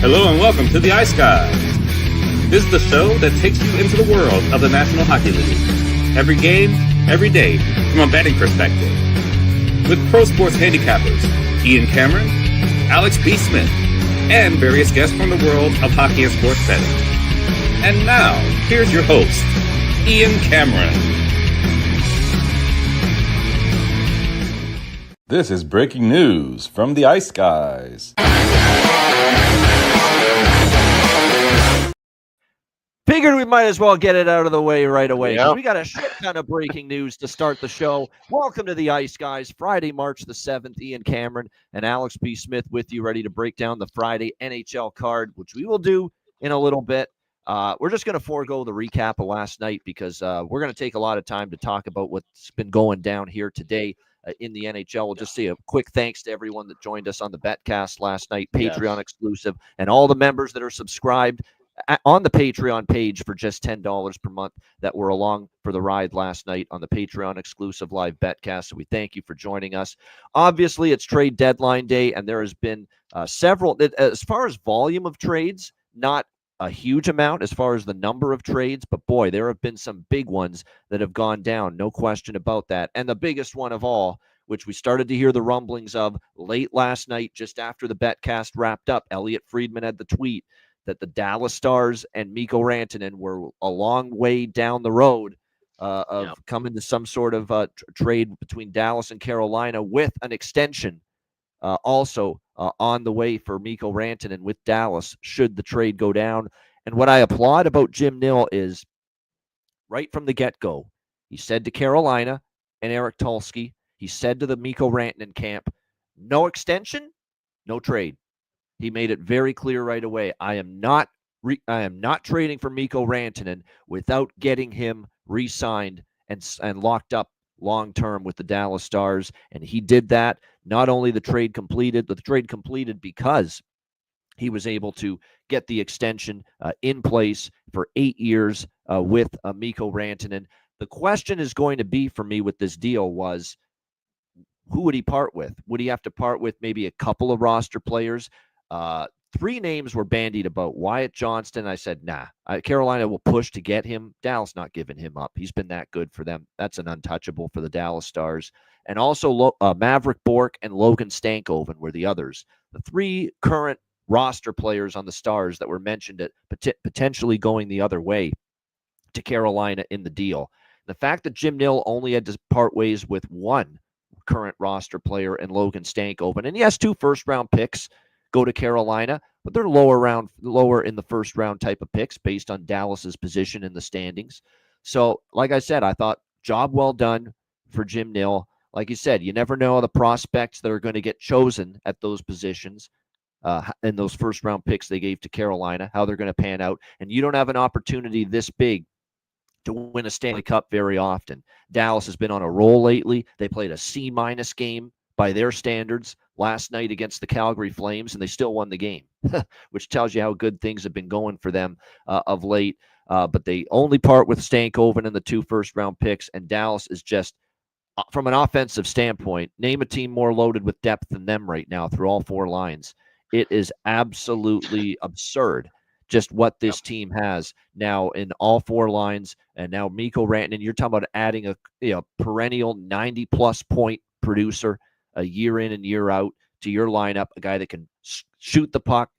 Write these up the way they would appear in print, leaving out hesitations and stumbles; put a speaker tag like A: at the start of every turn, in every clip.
A: Hello and welcome to the Ice Guys. This is the show that takes you into the world of the National Hockey League. Every game, every day, from a betting perspective. With pro sports handicappers, Ian Cameron, Alex B. Smith, and various guests from the world of hockey and sports betting. And now, here's your host, Ian Cameron.
B: This is breaking news from the Ice Guys.
C: Figured we might as well get it out of the way right away.
D: Yep.
C: We got a shit ton of breaking news to start the show. Welcome to the Ice Guys, Friday, March the 7th. Ian Cameron and Alex B. Smith with you, ready to break down the Friday NHL card, which we will do in a little bit. We're just going to forego the recap of last night because we're going to take a lot of time to talk about what's been going down here today in the NHL. We'll just say a quick thanks to everyone that joined us on the Betcast last night, Patreon exclusive, and all the members that are subscribed on the Patreon page for just $10 per month that were along for the ride last night on the Patreon exclusive live Betcast. So we thank you for joining us. Obviously, it's trade deadline day, and there has been several, as far as volume of trades, not a huge amount as far as the number of trades, but boy, there have been some big ones that have gone down, no question about that. And the biggest one of all, which we started to hear the rumblings of late last night, just after the Betcast wrapped up, Elliot Friedman had the tweet that the Dallas Stars and Mikko Rantanen were a long way down the road of coming to some sort of trade between Dallas and Carolina with an extension also on the way for Mikko Rantanen with Dallas should the trade go down. And what I applaud about Jim Nill is right from the get-go, he said to Carolina and Eric Tulsky, he said to the Mikko Rantanen camp, no extension, no trade. He made it very clear right away. I am not trading for Mikko Rantanen without getting him re-signed and locked up long-term with the Dallas Stars. And he did that. Not only the trade completed, but the trade completed because he was able to get the extension in place for 8 years with Mikko Rantanen. The question is going to be for me with this deal was, who would he part with? Would he have to part with maybe a couple of roster players? Three names were bandied about. Wyatt Johnston, I said, nah. Carolina will push to get him. Dallas not giving him up. He's been that good for them. That's an untouchable for the Dallas Stars. And also Maverick Bourque and Logan Stankoven were the others. The three current roster players on the Stars that were mentioned at potentially going the other way to Carolina in the deal. The fact that Jim Nill only had to part ways with one current roster player and Logan Stankoven, and yes, 2 first-round picks go to Carolina, but they're lower in the first round type of picks based on Dallas's position in the standings. So, like I said, I thought job well done for Jim Nill. Like you said, you never know the prospects that are going to get chosen at those positions in those first round picks they gave to Carolina, how they're going to pan out. And you don't have an opportunity this big to win a Stanley Cup very often. Dallas has been on a roll lately. They played a C- game by their standards last night against the Calgary Flames, and they still won the game, which tells you how good things have been going for them of late. But they only part with Stankoven and the 2 first-round picks, and Dallas is just, from an offensive standpoint, name a team more loaded with depth than them right now through all 4 lines. It is absolutely absurd just what this team has now in all 4 lines, and now Mikko Rantanen, you're talking about adding a perennial 90-plus point producer a year in and year out to your lineup, a guy that can shoot the puck,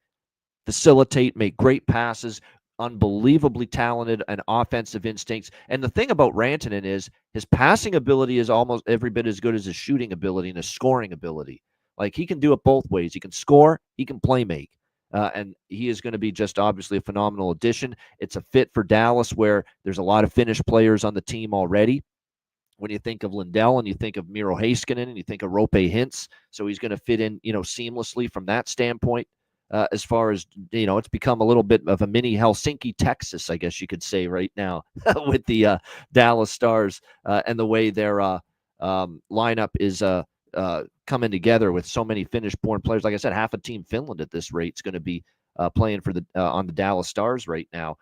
C: facilitate, make great passes, unbelievably talented and offensive instincts. And the thing about Rantanen is his passing ability is almost every bit as good as his shooting ability and his scoring ability. Like, he can do it both ways. He can score, he can play make. And he is going to be just obviously a phenomenal addition. It's a fit for Dallas where there's a lot of Finnish players on the team already. When you think of Lindell and you think of Miro Heiskanen and you think of Roope Hintz, so he's going to fit in, seamlessly from that standpoint. As far as, it's become a little bit of a mini Helsinki, Texas, I guess you could say right now with the Dallas Stars and the way their lineup is coming together with so many Finnish-born players. Like I said, half a team Finland at this rate is going to be playing for on the Dallas Stars right now.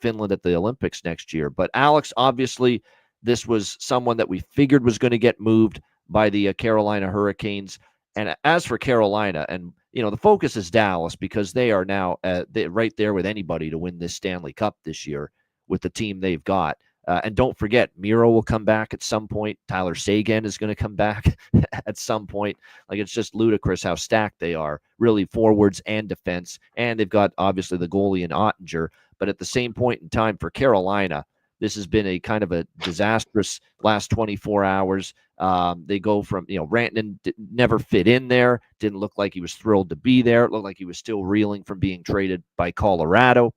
C: Finland at the Olympics next year. But Alex, obviously, this was someone that we figured was going to get moved by the Carolina Hurricanes. And as for Carolina, and the focus is Dallas because they are now right there with anybody to win this Stanley Cup this year with the team they've got. And don't forget, Miro will come back at some point. Tyler Seguin is going to come back at some point. Like, it's just ludicrous how stacked they are, really, forwards and defense. And they've got, obviously, the goalie in Ottinger. But at the same point in time for Carolina, this has been a kind of a disastrous last 24 hours. They go from, Rantanen never fit in there. Didn't look like he was thrilled to be there. It looked like he was still reeling from being traded by Colorado.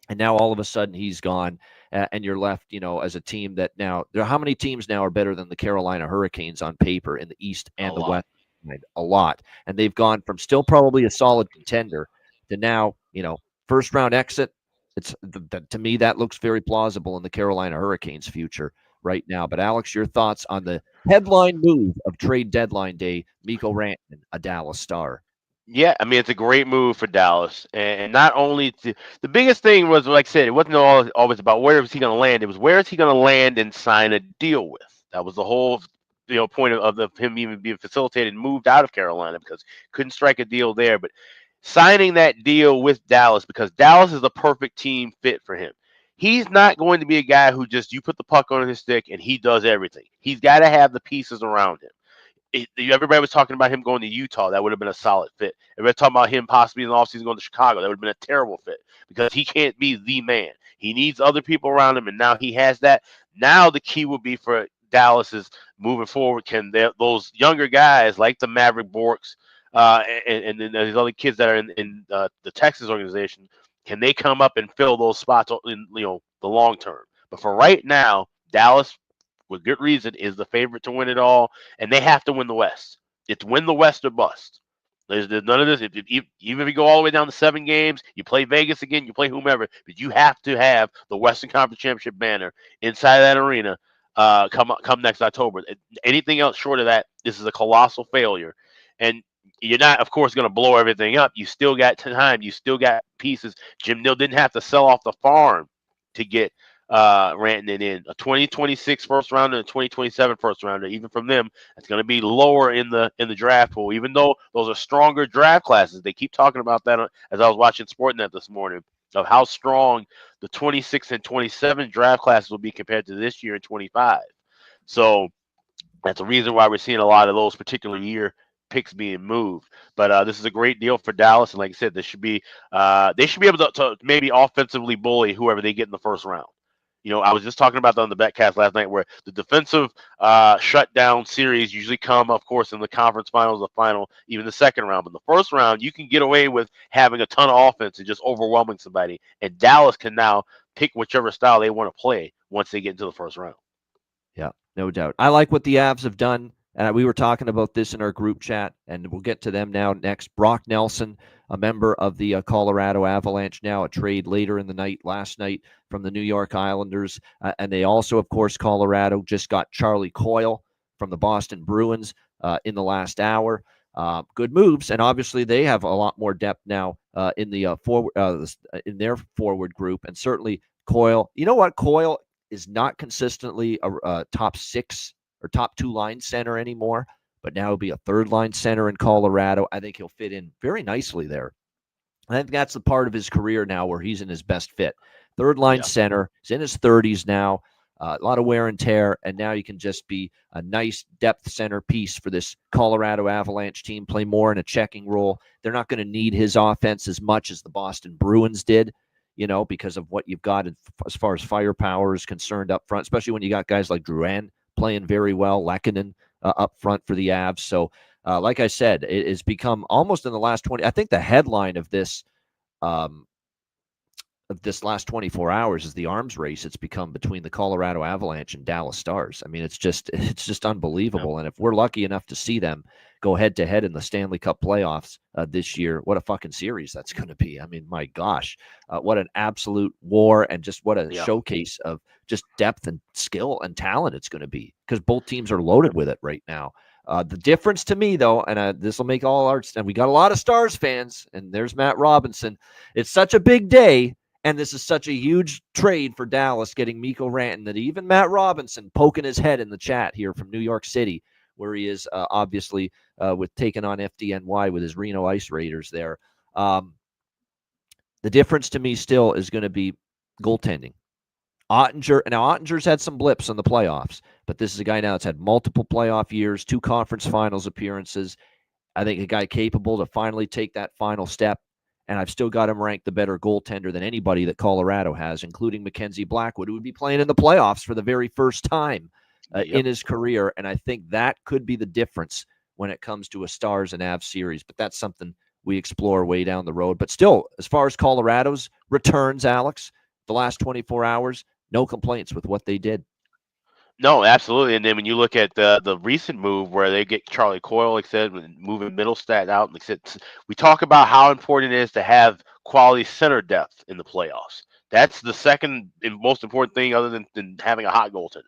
C: And now all of a sudden he's gone, and you're left, as a team that now, how many teams now are better than the Carolina Hurricanes on paper in the East and the West? A lot. And they've gone from still probably a solid contender to now, first round exit. It's to me, that looks very plausible in the Carolina Hurricanes' future right now. But Alex, your thoughts on the headline move of trade deadline day, Mikko Rantanen, a Dallas Star?
D: Yeah, I mean, it's a great move for Dallas, and not only the biggest thing was, like I said, it wasn't always about where is he going to land. It was where is he going to land and sign a deal with. That was the whole point of him even being facilitated and moved out of Carolina because couldn't strike a deal there. But signing that deal with Dallas, because Dallas is the perfect team fit for him. He's not going to be a guy who just you put the puck on his stick and he does everything. He's got to have the pieces around him. Everybody was talking about him going to Utah. That would have been a solid fit. Everybody talking about him possibly in the offseason going to Chicago. That would have been a terrible fit because he can't be the man. He needs other people around him, and now he has that. Now the key will be for Dallas is moving forward. Can those younger guys like the Maverick Borks and then these other kids that are in the Texas organization, can they come up and fill those spots in the long term? But for right now, Dallas, with good reason, is the favorite to win it all, and they have to win the West. It's win the West or bust. There's none of this. Even if you go all the way down to 7 games, you play Vegas again, you play whomever, but you have to have the Western Conference Championship banner inside that arena come next October. Anything else short of that, this is a colossal failure. And you're not, of course, going to blow everything up. You still got time. You still got pieces. Jim Nill didn't have to sell off the farm to get Rantanen in. A 2026 first rounder and a 2027 first rounder. Even from them, it's going to be lower in the draft pool. Even though those are stronger draft classes, they keep talking about that as I was watching Sportnet this morning of how strong the 26 and 27 draft classes will be compared to this year in 25. So that's a reason why we're seeing a lot of those particular year picks being moved. But this is a great deal for Dallas, and like I said, they should be able to maybe offensively bully whoever they get in the first round. I was just talking about that on the Betcast last night, where the defensive shutdown series usually come, of course, in the conference finals, the final, even the second round. But the first round, you can get away with having a ton of offense and just overwhelming somebody. And Dallas can now pick whichever style they want to play once they get into the first round.
C: Yeah, no doubt. I like what the Avs have done. And we were talking about this in our group chat, and we'll get to them now next. Brock Nelson, a member of the Colorado Avalanche, now a trade later in the night, last night, from the New York Islanders. And they also, of course, Colorado just got Charlie Coyle from the Boston Bruins in the last hour. Good moves, and obviously they have a lot more depth now in the in their forward group, and certainly Coyle. You know what? Coyle is not consistently a top 6 or top 2 line center anymore, but now he'll be a 3rd line center in Colorado. I think he'll fit in very nicely there. I think that's the part of his career now where he's in his best fit. 3rd line center. He's in his 30s now. A lot of wear and tear, and now you can just be a nice depth center piece for this Colorado Avalanche team, play more in a checking role. They're not going to need his offense as much as the Boston Bruins did, because of what you've got as far as firepower is concerned up front, especially when you got guys like Drouin playing very well, Lehkonen up front for the Avs. So, like I said, it has become almost in the last 20. I think the headline of this last 24 hours is the arms race it's become between the Colorado Avalanche and Dallas Stars. I mean, it's just unbelievable. And if we're lucky enough to see them go head to head in the Stanley Cup playoffs this year, what a fucking series that's going to be. I mean, my gosh, what an absolute war, and just what a showcase of just depth and skill and talent it's going to be, because both teams are loaded with it right now. The difference to me, though, and this will make all our, and we got a lot of Stars fans, and there's Matt Robinson. It's such a big day, and this is such a huge trade for Dallas getting Mikko Rantanen that even Matt Robinson poking his head in the chat here from New York City where he is obviously with taking on FDNY with his Reno Ice Raiders there. The difference to me still is going to be goaltending. Ottinger's had some blips in the playoffs, but this is a guy now that's had multiple playoff years, 2 conference finals appearances. I think a guy capable to finally take that final step, and I've still got him ranked the better goaltender than anybody that Colorado has, including Mackenzie Blackwood, who would be playing in the playoffs for the very first time in his career, and I think that could be the difference when it comes to a Stars and Avs series, but that's something we explore way down the road. But still, as far as Colorado's returns, Alex, the last 24 hours, no complaints with what they did.
D: No, absolutely. And then when you look at the recent move where they get Charlie Coyle, like I said, moving Middlestat out, like I said, we talk about how important it is to have quality center depth in the playoffs. That's the second and most important thing, other than having a hot goaltender.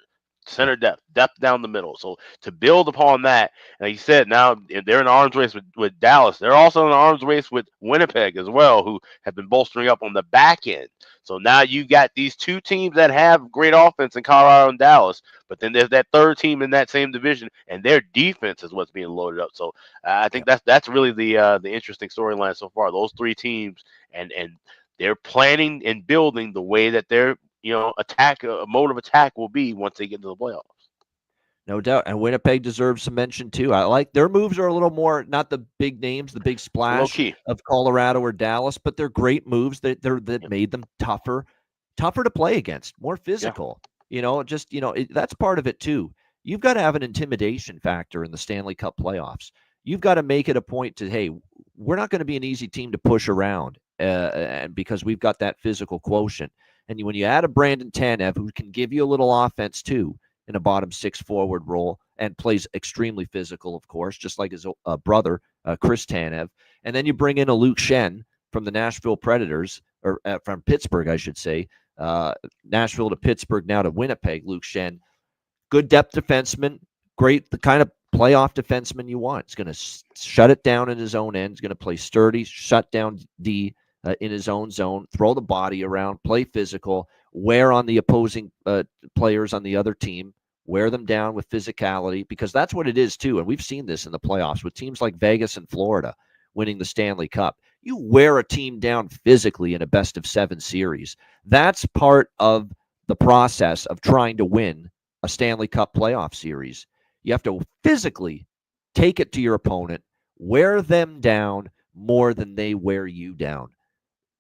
D: Center depth down the middle. So to build upon that, like you said, now they're in arms race with Dallas. They're also in an arms race with Winnipeg as well, who have been bolstering up on the back end. So now you got these 2 teams that have great offense in Colorado and Dallas, but then there's that third team in that same division, and their defense is what's being loaded up. So I think that's really the interesting storyline so far. Those 3 teams, and they're planning and building the way that their a mode of attack will be once they get into the playoffs.
C: No doubt. And Winnipeg deserves some mention too. I like their moves are a little more, not the big names, the big splash of Colorado or Dallas, but they're great moves that made them tougher to play against, more physical. That's part of it too. You've got to have an intimidation factor in the Stanley Cup playoffs. You've got to make it a point to, hey, we're not going to be an easy team to push around and because we've got that physical quotient. And when you add a Brandon Tanev who can give you a little offense too, in a bottom 6 forward role and plays extremely physical, of course, just like his brother, Chris Tanev. And then you bring in a Luke Schenn from the Nashville Predators, or from Pittsburgh, I should say. Nashville to Pittsburgh, now to Winnipeg, Luke Schenn. Good depth defenseman, great, the kind of playoff defenseman you want. He's going to shut it down in his own end. He's going to play sturdy, shut down D in his own zone, throw the body around, play physical, wear on the opposing players on the other team, wear them down with physicality, because that's what it is too. And we've seen this in the playoffs with teams like Vegas and Florida winning the Stanley Cup. You wear a team down physically in a best-of-7 series. That's part of the process of trying to win a Stanley Cup playoff series. You have to physically take it to your opponent, wear them down more than they wear you down.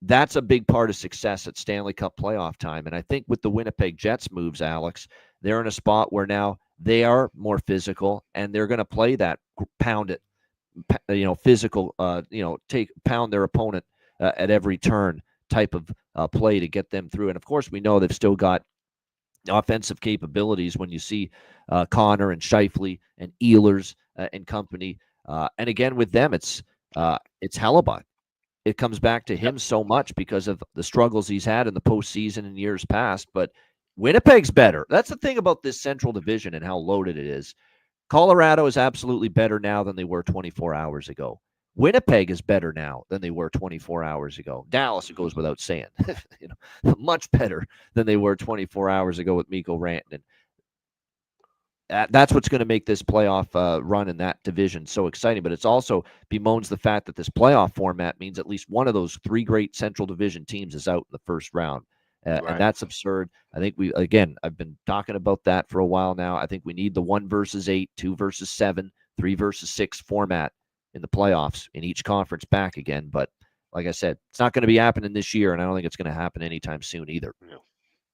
C: That's a big part of success at Stanley Cup playoff time. And I think with the Winnipeg Jets moves, Alex, they're in a spot where now they are more physical and they're going to play that pound it, physical, pound their opponent at every turn type of play to get them through. And of course, we know they've still got offensive capabilities when you see Connor and Scheifele and Ehlers and company. And again, with them, it's Hellebuck. It comes back to him so much because of the struggles he's had in the postseason in years past. But Winnipeg's better. That's the thing about this Central Division and how loaded it is. Colorado is absolutely better now than they were 24 hours ago. Winnipeg is better now than they were 24 hours ago. Dallas, it goes without saying, much better than they were 24 hours ago with Mikko Rantanen. That's what's going to make this playoff run in that division so exciting. But it's also bemoans the fact that this playoff format means at least one of those 3 great Central Division teams is out in the first round. Right. And that's absurd. I think I've been talking about that for a while now. I think we need the 1 versus 8, 2 versus 7, 3 versus 6 format in the playoffs in each conference back again. But like I said, it's not going to be happening this year, and I don't think it's going to happen anytime soon either.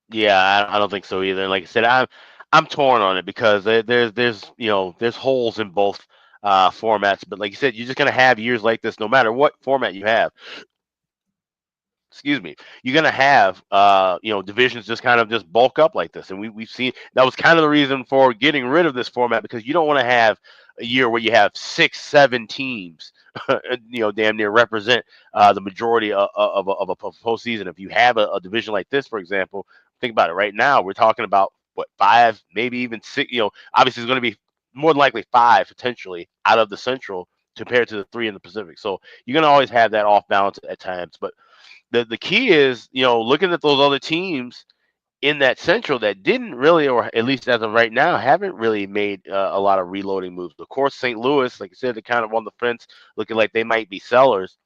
D: Yeah, I don't think so either. And like I said, I'm torn on it because there's holes in both formats. But like you said, you're just gonna have years like this, no matter what format you have. Excuse me. You're gonna have divisions just kind of just bulk up like this, and we've seen that was kind of the reason for getting rid of this format, because you don't want to have a year where you have 6, 7 teams, damn near represent the majority of a postseason. If you have a division like this, for example. Think about it. Right now, we're talking about 5, maybe even 6. Obviously, it's going to be more than likely 5 potentially out of the Central compared to the 3 in the Pacific. So you're going to always have that off balance at times. But the key is, looking at those other teams, in that Central that didn't really, or at least as of right now, haven't really made a lot of reloading moves. Of course, St. Louis, like I said, they're kind of on the fence, looking like they might be sellers.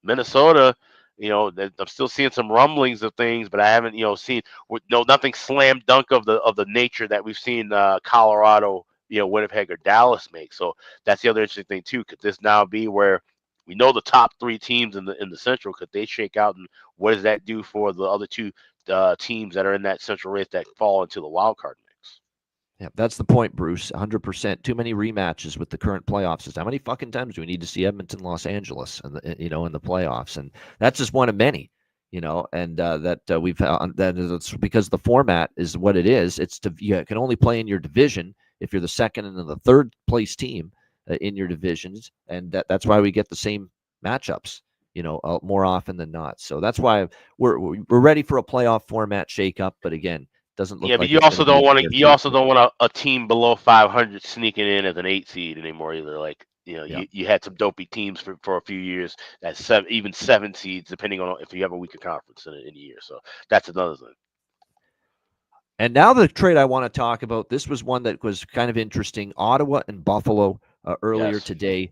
D: Minnesota, I'm still seeing some rumblings of things, but I haven't, seen nothing slam dunk of the nature that we've seen Colorado, Winnipeg or Dallas make. So that's the other interesting thing too. Could this now be where we know the top three teams in the Central? Could they shake out, and what does that do for the other two teams that are in that Central race that fall into the wild card mix?
C: Yeah, that's the point, Bruce. 100%. Too many rematches with the current playoff system. How many fucking times do we need to see Edmonton, Los Angeles, in the playoffs? And that's just one of many. And that we've that it's because the format is what it is. You can only play in your division if you're the second and the third place team in your divisions, and that's why we get the same matchups. More often than not. So that's why we're ready for a playoff format shakeup. But again, doesn't look.
D: Yeah,
C: like
D: but you also don't want to. You also don't want a team below 500 sneaking in as an 8 seed anymore either. Like you had some dopey teams for a few years at even 7 seeds, depending on if you have a weaker conference in a year. So that's another thing.
C: And now the trade I want to talk about. This was one that was kind of interesting. Ottawa and Buffalo earlier today.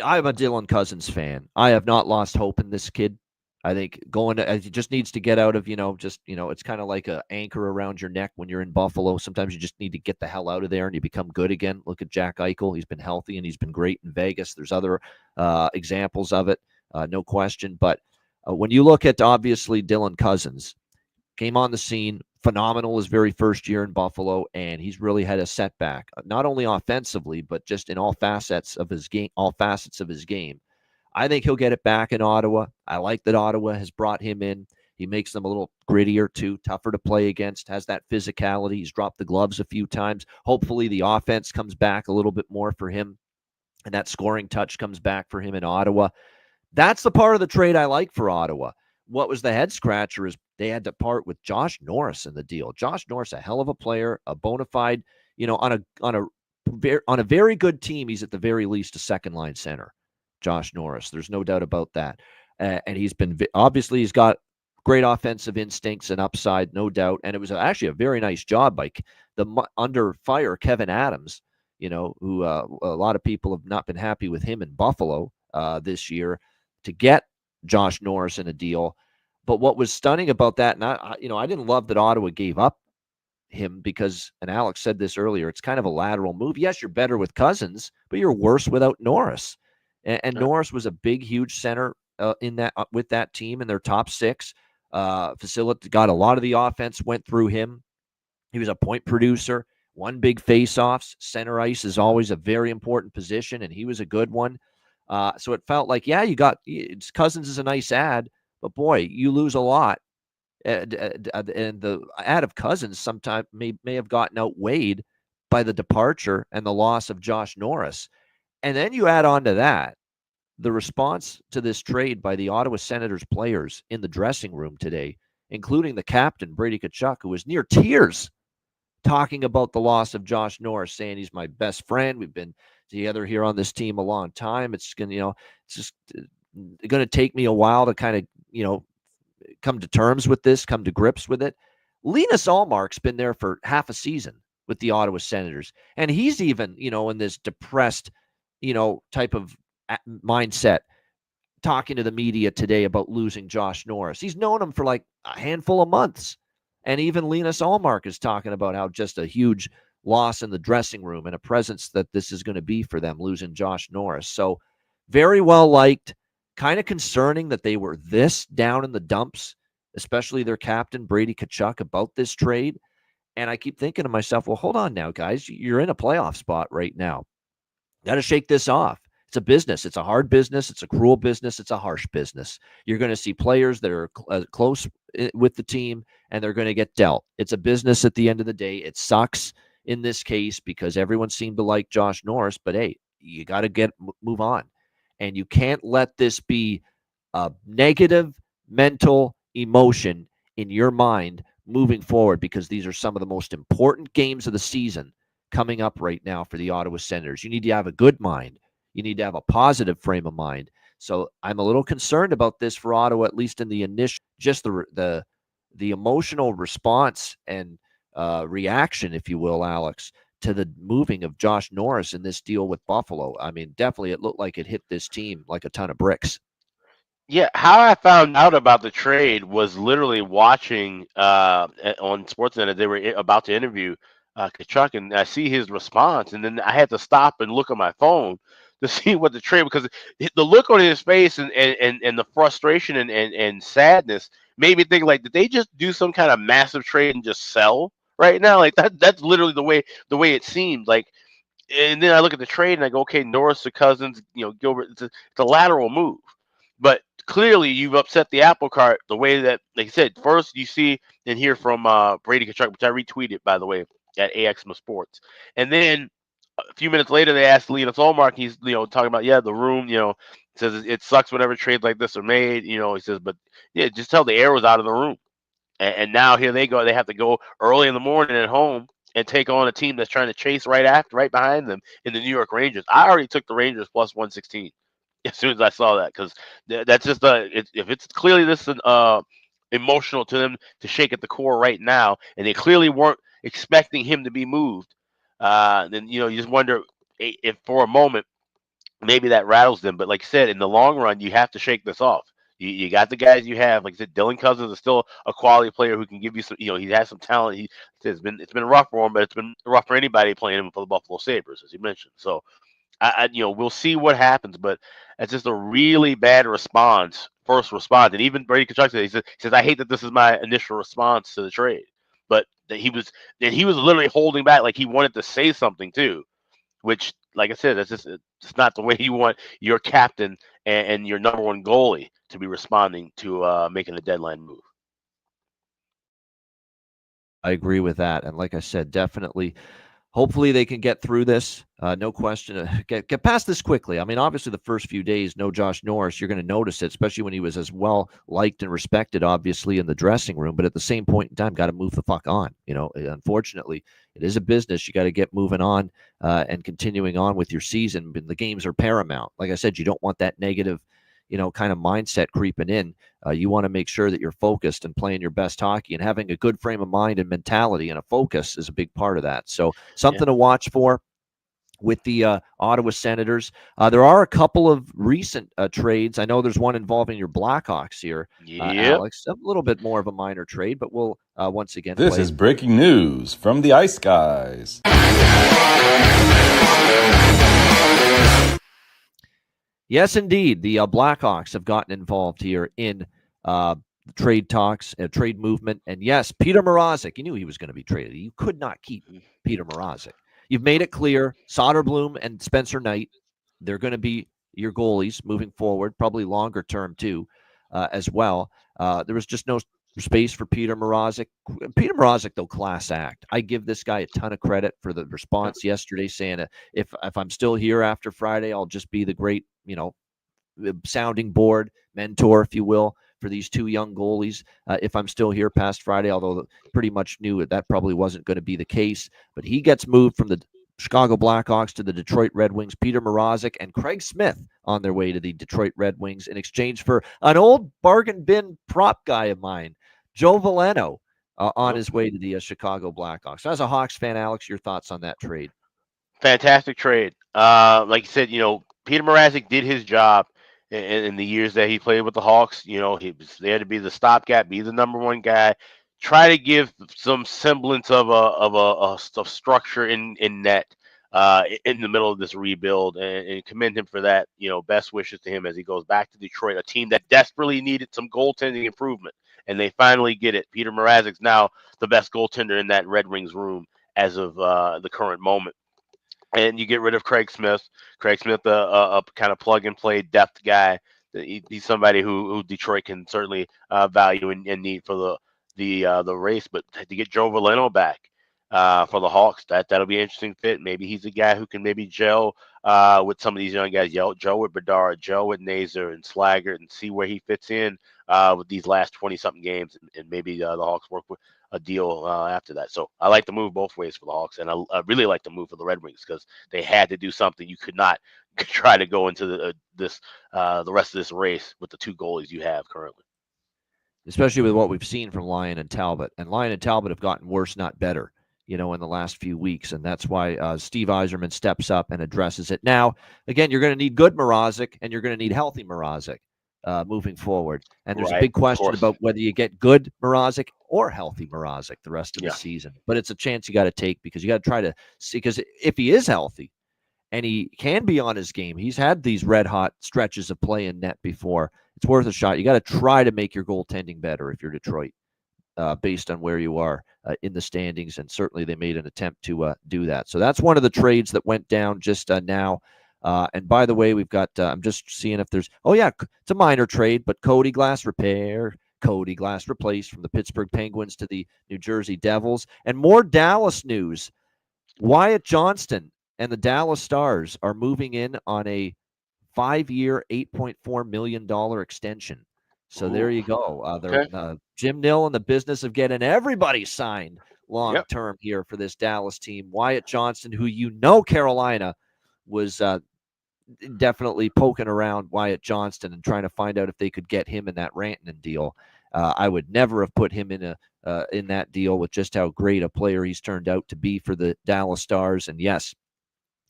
C: I'm a Dylan Cousins fan. I have not lost hope in this kid. I think he just needs to get out of, it's kind of like an anchor around your neck when you're in Buffalo. Sometimes you just need to get the hell out of there and you become good again. Look at Jack Eichel. He's been healthy and he's been great in Vegas. There's other examples of it, no question. But when you look at, obviously, Dylan Cousins, came on the scene, phenomenal his very first year in Buffalo, and he's really had a setback, not only offensively, but just in all facets of his game. I think he'll get it back in Ottawa. I like that Ottawa has brought him in. He makes them a little grittier too, tougher to play against, has that physicality. He's dropped the gloves a few times. Hopefully the offense comes back a little bit more for him, and that scoring touch comes back for him in Ottawa. That's the part of the trade I like for Ottawa. What was the head scratcher is they had to part with Josh Norris in the deal. Josh Norris, a hell of a player, a bona fide, on a very good team, he's at the very least a second line center. Josh Norris, there's no doubt about that. And he's got great offensive instincts and upside, no doubt. And it was actually a very nice job by the under fire Kevin Adams, who a lot of people have not been happy with him in Buffalo this year, to get Josh Norris in a deal. But what was stunning about that, and I didn't love that Ottawa gave up him because, and Alex said this earlier, it's kind of a lateral move. Yes, you're better with Cousins, but you're worse without Norris. And Norris was a big, huge center with that team in their top 6. Facility got a lot of the offense went through him. He was a point producer, won big face-offs. Center ice is always a very important position, and he was a good one. So it felt like, Cousins is a nice ad, but boy, you lose a lot. And the ad of Cousins sometimes may have gotten outweighed by the departure and the loss of Josh Norris. And then you add on to that the response to this trade by the Ottawa Senators players in the dressing room today, including the captain, Brady Tkachuk, who was near tears talking about the loss of Josh Norris, saying he's my best friend. We've been together here on this team a long time. It's going to take me a while to kind of, come to terms with this, come to grips with it. Linus Ullmark's been there for half a season with the Ottawa Senators, and he's even, in this depressed, type of mindset, talking to the media today about losing Josh Norris. He's known him for like a handful of months. And even Linus Ullmark is talking about how just a huge loss in the dressing room and a presence that this is going to be for them, losing Josh Norris. So very well liked, kind of concerning that they were this down in the dumps, especially their captain, Brady Tkachuk, about this trade. And I keep thinking to myself, well, hold on now, guys. You're in a playoff spot right now. Got to shake this off. It's a business. It's a hard business. It's a cruel business. It's a harsh business. You're going to see players that are close with the team, and they're going to get dealt. It's a business at the end of the day. It sucks in this case because everyone seemed to like Josh Norris, but hey, you got to move on. And you can't let this be a negative mental emotion in your mind moving forward, because these are some of the most important games of the season coming up right now for the Ottawa Senators. You need to have a good mind. You need to have a positive frame of mind. So I'm a little concerned about this for Ottawa, at least in the initial, just the the emotional response and reaction, if you will, Alex, to the moving of Josh Norris in this deal with Buffalo. I mean, definitely it looked like it hit this team like a ton of bricks.
D: Yeah, how I found out about the trade was literally watching on SportsCenter. They were about to interview Kachuk, and I see his response, and then I had to stop and look at my phone to see what the trade, because the look on his face and the frustration and sadness made me think, like, did they just do some kind of massive trade and just sell right now? Like that's literally the way it seemed like. And then I look at the trade and I go, okay, Norris to Cousins, Gilbert, it's a lateral move. But clearly you've upset the apple cart the way that, like I said, first you see and hear from Brady Kachuk, which I retweeted, by the way, at AXMA Sports. And then a few minutes later, they asked Linus Olmark, he's, talking about, the room, says it sucks whenever trades like this are made, he says, but yeah, just tell the air was out of the room. And now here they go. They have to go early in the morning at home and take on a team that's trying to chase right behind them in the New York Rangers. I already took the Rangers plus 116 as soon as I saw that, because that's just if it's clearly this emotional to them to shake at the core right now, and they clearly weren't expecting him to be moved. Then you just wonder if for a moment maybe that rattles them. But like I said, in the long run, you have to shake this off. You got the guys you have. Like I said, Dylan Cousins is still a quality player who can give you some. He has some talent. It's been rough for him, but it's been rough for anybody playing him for the Buffalo Sabres, as you mentioned. So we'll see what happens, but it's just a really bad first response. And even Brady Kachuk said, he says, I hate that this is my initial response to the trade, but that he was literally holding back, like he wanted to say something too, which, like I said, it's not the way you want your captain and your number one goalie to be responding to making a deadline move.
C: I agree with that. And like I said, definitely, hopefully they can get through this. No question. Get past this quickly. I mean, obviously the first few days, no Josh Norris, you're going to notice it, especially when he was as well liked and respected, obviously, in the dressing room. But at the same point in time, got to move the fuck on. Unfortunately, it is a business. You got to get moving on and continuing on with your season. The games are paramount. Like I said, you don't want that negative, kind of mindset creeping in. You want to make sure that you're focused and playing your best hockey, and having a good frame of mind and mentality and a focus is a big part of that. So something to watch for with the Ottawa Senators. There are a couple of recent trades. I know there's one involving your Blackhawks here, Alex. A little bit more of a minor trade, but we'll once again
B: This is breaking news from the Ice Guys.
C: Yes, indeed. The Blackhawks have gotten involved here in trade talks, trade movement. And yes, Peter Mrazek, you knew he was going to be traded. You could not keep Peter Mrazek. You've made it clear Soderblom and Spencer Knight, they're going to be your goalies moving forward, probably longer term too, as well. There was just no space for Peter Mrazek. Peter Mrazek, though, class act. I give this guy a ton of credit for the response yesterday, saying if I'm still here after Friday, I'll just be the great, sounding board, mentor, if you will, for these two young goalies. If I'm still here past Friday, although pretty much knew that probably wasn't going to be the case. But he gets moved from the Chicago Blackhawks to the Detroit Red Wings. Peter Mrazek and Craig Smith on their way to the Detroit Red Wings in exchange for an old bargain bin prop guy of mine, Joe Veleno, on his way to the Chicago Blackhawks. As a Hawks fan, Alex, your thoughts on that trade?
D: Fantastic trade. Like you said, Peter Mrazek did his job in the years that he played with the Hawks. He was there to be the stopgap, be the number one guy, try to give some semblance of structure in net in the middle of this rebuild, and commend him for that. Best wishes to him as he goes back to Detroit, a team that desperately needed some goaltending improvement, and they finally get it. Peter Mrazek's now the best goaltender in that Red Wings room as of the current moment. And you get rid of Craig Smith. Craig Smith, a kind of plug and play depth guy. He's somebody who Detroit can certainly value and need for the race. But to get Joe Veleno back for the Hawks, that'll be an interesting fit. Maybe he's a guy who can maybe gel with some of these young guys. Joe with Bedard, Joe with Nazer and Slaggert, and see where he fits in with these last 20-something games. And maybe the Hawks work with a deal after that. So I like to move both ways for the Hawks, and I really like to move for the Red Wings because they had to do something. You could not try to go into the rest of this race with the two goalies you have currently.
C: especially with what we've seen from Lyon and Talbot. And Lyon and Talbot have gotten worse, not better, in the last few weeks. And that's why Steve Yzerman steps up and addresses it. Now, again, you're going to need good Mrazek, and you're going to need healthy Mrazek moving forward. And there's a big question about whether you get good Mrazek or healthy Mrazek the rest of the season. But it's a chance you got to take, because you got to try to see, because if he is healthy and he can be on his game, he's had these red hot stretches of play in net before. It's worth a shot. You got to try to make your goaltending better if you're Detroit, based on where you are in the standings. And certainly they made an attempt to do that. So that's one of the trades that went down just now. And by the way, we've got, I'm just seeing if there's, it's a minor trade, but Cody Glass replaced from the Pittsburgh Penguins to the New Jersey Devils. And more Dallas news. Wyatt Johnston and the Dallas Stars are moving in on a 5-year, $8.4 million extension. So there you go. Jim Nill in the business of getting everybody signed long-term here for this Dallas team. Wyatt Johnston, who Carolina was definitely poking around Wyatt Johnston and trying to find out if they could get him in that Rantanen deal. I would never have put him in that deal with just how great a player he's turned out to be for the Dallas Stars. And yes,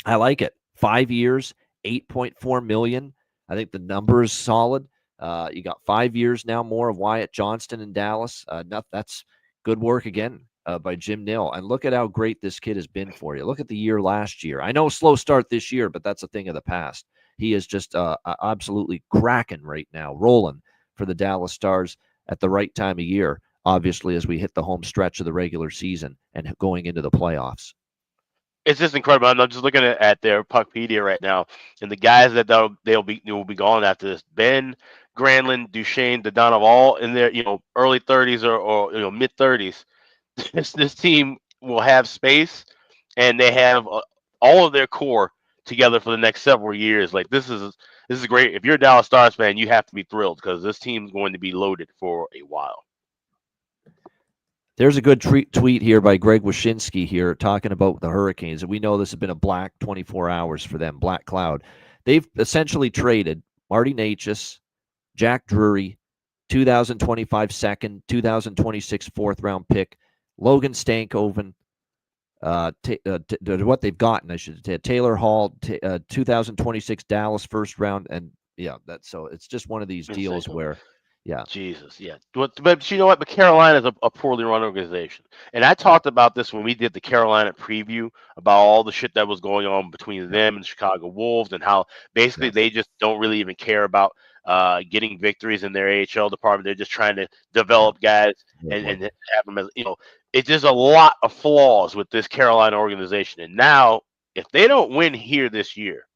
C: I like it. 5 years, $8.4 million. I think the number is solid. You got 5 years now more of Wyatt Johnston in Dallas. That's good work again by Jim Nill. And look at how great this kid has been for you. Look at the year last year. I know slow start this year, but that's a thing of the past. He is just absolutely cracking right now, rolling for the Dallas Stars at the right time of year, obviously, as we hit the home stretch of the regular season and going into the playoffs.
D: It's just incredible. I'm just looking at their Puckpedia right now, and the guys that will be gone after this: Ben, Granlund, Duchesne, Dadonov, all in their early 30s or mid 30s. This team will have space, and they have all of their core together for the next several years. Like this is great. If you're a Dallas Stars fan, you have to be thrilled, because this team's going to be loaded for a while.
C: There's a good tweet here by Greg Wyshynski here talking about the Hurricanes. And we know this has been a black 24 hours for them, black cloud. They've essentially traded Marty Necas, Jack Drury, 2025 second, 2026 fourth round pick, Logan Stankoven, what they've gotten, I should say, Taylor Hall, 2026 Dallas first round. And so it's just one of these deals where,
D: Jesus, yeah. But you know what? But Carolina is a poorly run organization. And I talked about this when we did the Carolina preview about all the shit that was going on between them and the Chicago Wolves, and how basically they just don't really even care about getting victories in their AHL department. They're just trying to develop guys and have them as, it's just a lot of flaws with this Carolina organization. And now, if they don't win here this year,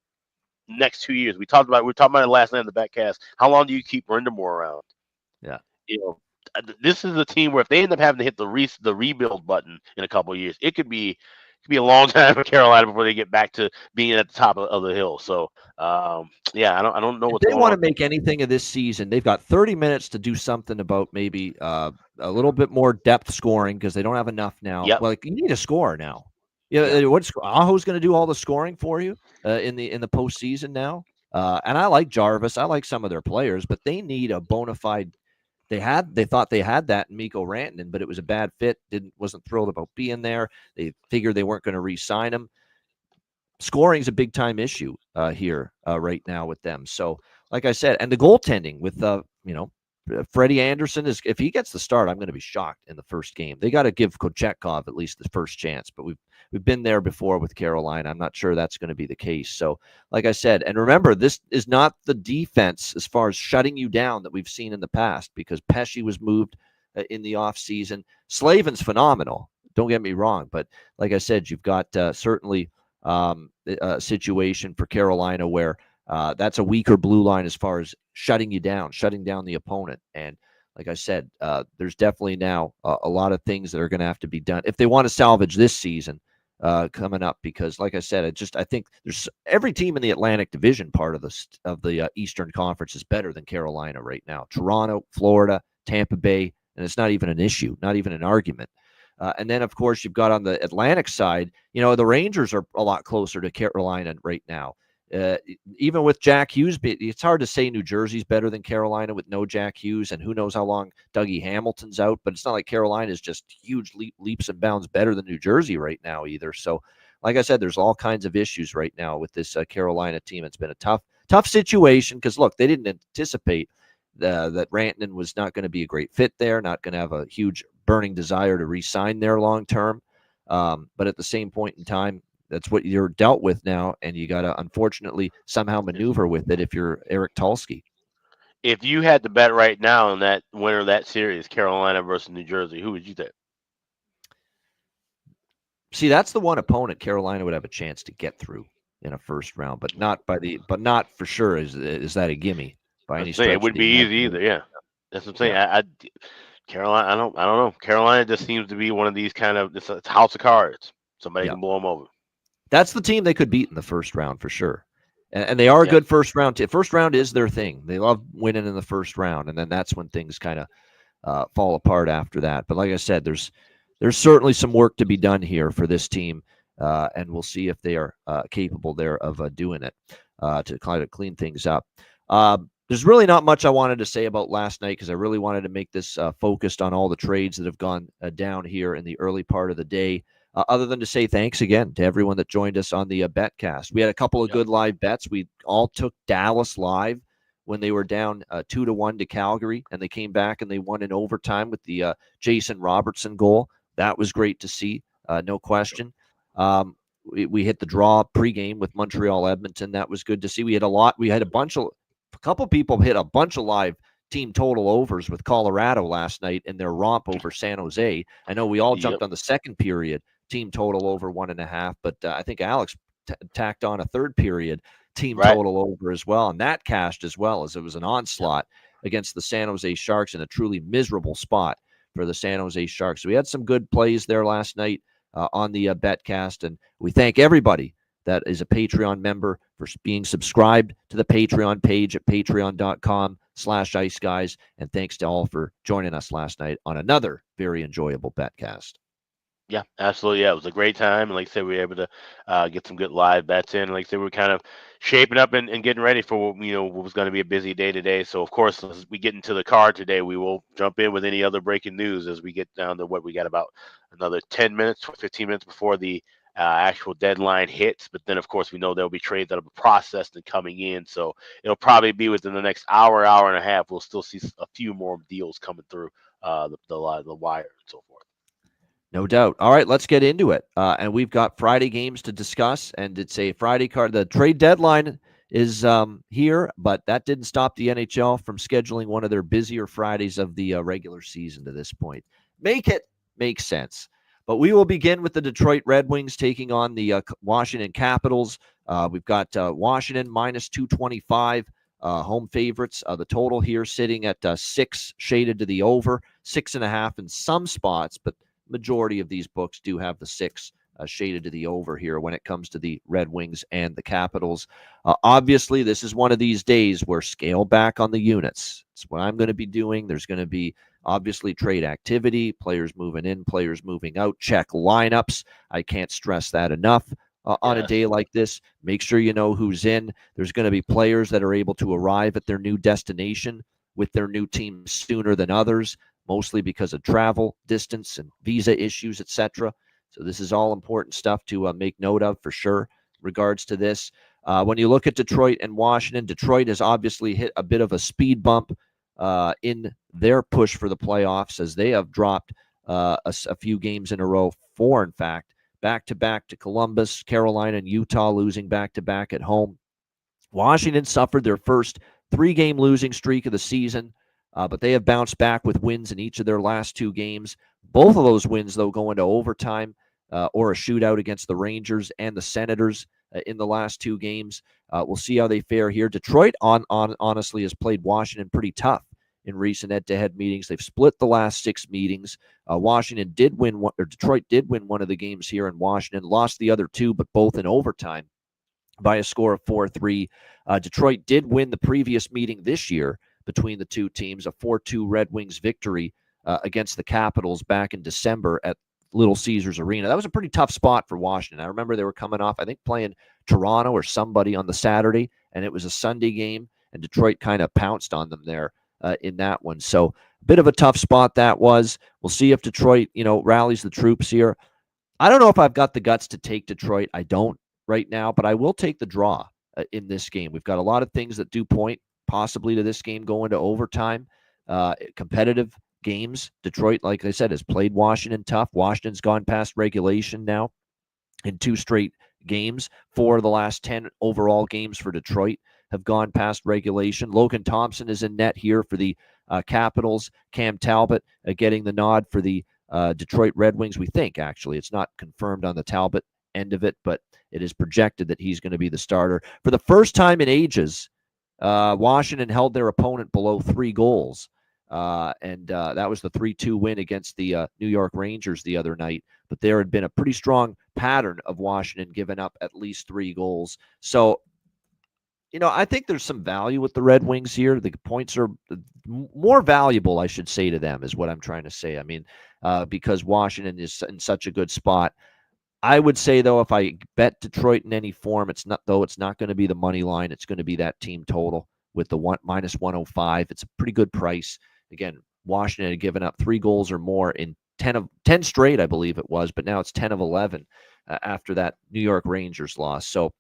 D: next 2 years, we were talking about it last night in the backcast. How long do you keep Brindamore around?
C: Yeah.
D: This is a team where if they end up having to hit the rebuild button in a couple of years, it could be a long time for Carolina before they get back to being at the top of the hill. So, I don't know what
C: they want to make anything of this season. They've got 30 minutes to do something about maybe a little bit more depth scoring, because they don't have enough now.
D: Yep.
C: Well, you need a scorer now. What's Aho's going to do all the scoring for you in the postseason now? And I like Jarvis. I like some of their players, but they need a bona fide. They thought they had that in Mikko Rantanen, but it was a bad fit. Wasn't thrilled about being there. They figured they weren't going to re-sign him. Scoring is a big time issue here right now with them. So, like I said, and the goaltending with Freddie Anderson if he gets the start, I'm going to be shocked in the first game. They got to give Kochetkov at least the first chance, but we've been there before with Carolina. I'm not sure that's going to be the case. So, like I said, and remember, this is not the defense as far as shutting you down that we've seen in the past, because Pesce was moved in the offseason. Slavin's phenomenal. Don't get me wrong, but like I said, you've got certainly a situation for Carolina where that's a weaker blue line as far as shutting down the opponent. And like I said, there's definitely now a lot of things that are going to have to be done if they want to salvage this season coming up. Because like I said, I think there's every team in the Atlantic Division part of the Eastern Conference is better than Carolina right now. Toronto, Florida, Tampa Bay, and it's not even an issue, not even an argument. And then, of course, you've got on the Atlantic side, the Rangers are a lot closer to Carolina right now. even with Jack Hughes, it's hard to say New Jersey's better than Carolina with no Jack Hughes, and who knows how long Dougie Hamilton's out. But it's not like Carolina is just huge leaps and bounds better than New Jersey right now either. So, like I said, there's all kinds of issues right now with this Carolina team. It's been a tough situation because, look, they didn't anticipate that Rantanen was not going to be a great fit there, not going to have a huge burning desire to re-sign there long term. But at the same point in time, that's what you're dealt with now, and you got to unfortunately somehow maneuver with it if you're Eric Tulsky.
D: If you had to bet right now on that winner of that series, Carolina versus New Jersey, who would you take?
C: See, that's the one opponent Carolina would have a chance to get through in a first round, but not for sure is that a gimme by any stretch.
D: It wouldn't be easy either. Yeah, that's what I'm saying. Yeah. Carolina, I don't know. Carolina just seems to be one of these kind of it's a house of cards. Somebody can blow them over.
C: That's the team they could beat in the first round for sure. And they are a good first round. First round is their thing. They love winning in the first round, and then that's when things kind of fall apart after that. But like I said, there's certainly some work to be done here for this team, and we'll see if they are capable there of doing it to kind of clean things up. There's really not much I wanted to say about last night because I really wanted to make this focused on all the trades that have gone down here in the early part of the day. Other than to say thanks again to everyone that joined us on the BetCast. We had a couple of good live bets. We all took Dallas live when they were down 2-1 to Calgary, and they came back and they won in overtime with the Jason Robertson goal. That was great to see, no question. We hit the draw pregame with Montreal Edmonton. That was good to see. We had a couple people hit a bunch of live team total overs with Colorado last night in their romp over San Jose. I know we all jumped on the second period team total over 1.5, but I think Alex tacked on a third period team total over as well, and that cashed as well as it was an onslaught against the San Jose Sharks in a truly miserable spot for the San Jose Sharks. So we had some good plays there last night on the BetCast, and we thank everybody that is a Patreon member for being subscribed to the Patreon page at patreon.com/iceguys. And thanks to all for joining us last night on another very enjoyable BetCast.
D: Yeah, absolutely. Yeah, it was a great time. And like I said, we were able to get some good live bets in. Like I said, we're kind of shaping up and getting ready for what was going to be a busy day today. So, of course, as we get into the card today, we will jump in with any other breaking news as we get down to what we got about another 10 minutes, 15 minutes before the actual deadline hits. But then, of course, we know there'll be trades that will be processed and coming in. So it'll probably be within the next hour and a half. We'll still see a few more deals coming through the wire and so forth.
C: No doubt. All right, let's get into it. And we've got Friday games to discuss, and it's a Friday card. The trade deadline is here, but that didn't stop the NHL from scheduling one of their busier Fridays of the regular season to this point. Make sense. But we will begin with the Detroit Red Wings taking on the Washington Capitals. We've got Washington minus 225 home favorites. The total here sitting at 6 shaded to the over, 6.5 in some spots, but majority of these books do have the 6 shaded to the over here when it comes to the Red Wings and the Capitals. Obviously, this is one of these days where scale back on the units. It's what I'm going to be doing. There's going to be obviously trade activity, players moving in, players moving out, check lineups. I can't stress that enough. On a day like this, make sure you know who's in. There's going to be players that are able to arrive at their new destination with their new team sooner than others, mostly because of travel, distance, and visa issues, etc. So this is all important stuff to make note of for sure regards to this. When you look at Detroit and Washington, Detroit has obviously hit a bit of a speed bump in their push for the playoffs as they have dropped a few games in a row, 4 in fact, back-to-back to Columbus, Carolina, and Utah losing back-to-back at home. Washington suffered their first 3-game losing streak of the season, but they have bounced back with wins in each of their last 2 games. Both of those wins, though, go into overtime or a shootout against the Rangers and the Senators in the last 2 games. We'll see how they fare here. Detroit, honestly, has played Washington pretty tough in recent head-to-head meetings. They've split the last 6 meetings. Detroit did win one of the games here in Washington, lost the other 2, but both in overtime by a score of 4-3. Detroit did win the previous meeting this year between the 2 teams, a 4-2 Red Wings victory against the Capitals back in December at Little Caesars Arena. That was a pretty tough spot for Washington. I remember they were coming off, I think, playing Toronto or somebody on the Saturday, and it was a Sunday game, and Detroit kind of pounced on them there in that one. So a bit of a tough spot that was. We'll see if Detroit, rallies the troops here. I don't know if I've got the guts to take Detroit. I don't right now, but I will take the draw in this game. We've got a lot of things that do point possibly to this game going to overtime. Competitive games. Detroit, like I said, has played Washington tough. Washington's gone past regulation now in 2 straight games. 4 of the last 10 overall games for Detroit have gone past regulation. Logan Thompson is in net here for the Capitals. Cam Talbot getting the nod for the Detroit Red Wings, we think, actually. It's not confirmed on the Talbot end of it, but it is projected that he's going to be the starter. For the first time in ages, Washington held their opponent below 3 goals. And that was the 3-2 win against the New York Rangers the other night. But there had been a pretty strong pattern of Washington giving up at least 3 goals. So, I think there's some value with the Red Wings here. The points are more valuable, I should say, to them, is what I'm trying to say. I mean, because Washington is in such a good spot. I would say, though, if I bet Detroit in any form, it's not going to be the money line. It's going to be that team total with the minus 105. It's a pretty good price. Again, Washington had given up 3 goals or more in 10 straight, I believe it was, but now it's 10 of 11 after that New York Rangers loss. So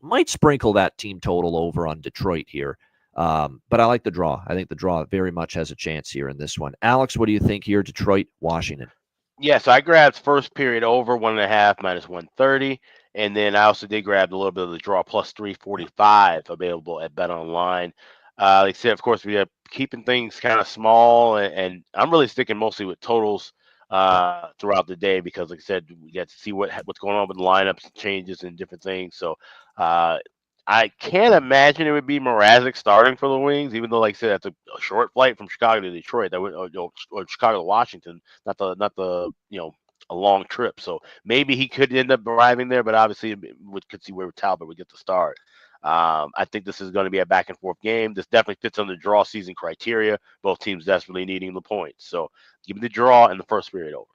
C: might sprinkle that team total over on Detroit here. But I like the draw. I think the draw very much has a chance here in this one. Alex, what do you think here? Detroit, Washington.
D: Yeah, so I grabbed first period over 1.5 minus 130. And then I also did grab a little bit of the draw plus 345 available at Bet Online. Like I said, of course, we are keeping things kind of small, and I'm really sticking mostly with totals throughout the day because, like I said, we get to see what's going on with the lineups changes and different things. So I can't imagine it would be Mrazek starting for the Wings, even though, like I said, that's a short flight from Chicago to Detroit. That would, or Chicago to Washington, not the a long trip. So maybe he could end up arriving there, but obviously we could see where Talbot would get the start. I think this is going to be a back and forth game. This definitely fits on the draw season criteria. Both teams desperately needing the points. So give me the draw in the first period over.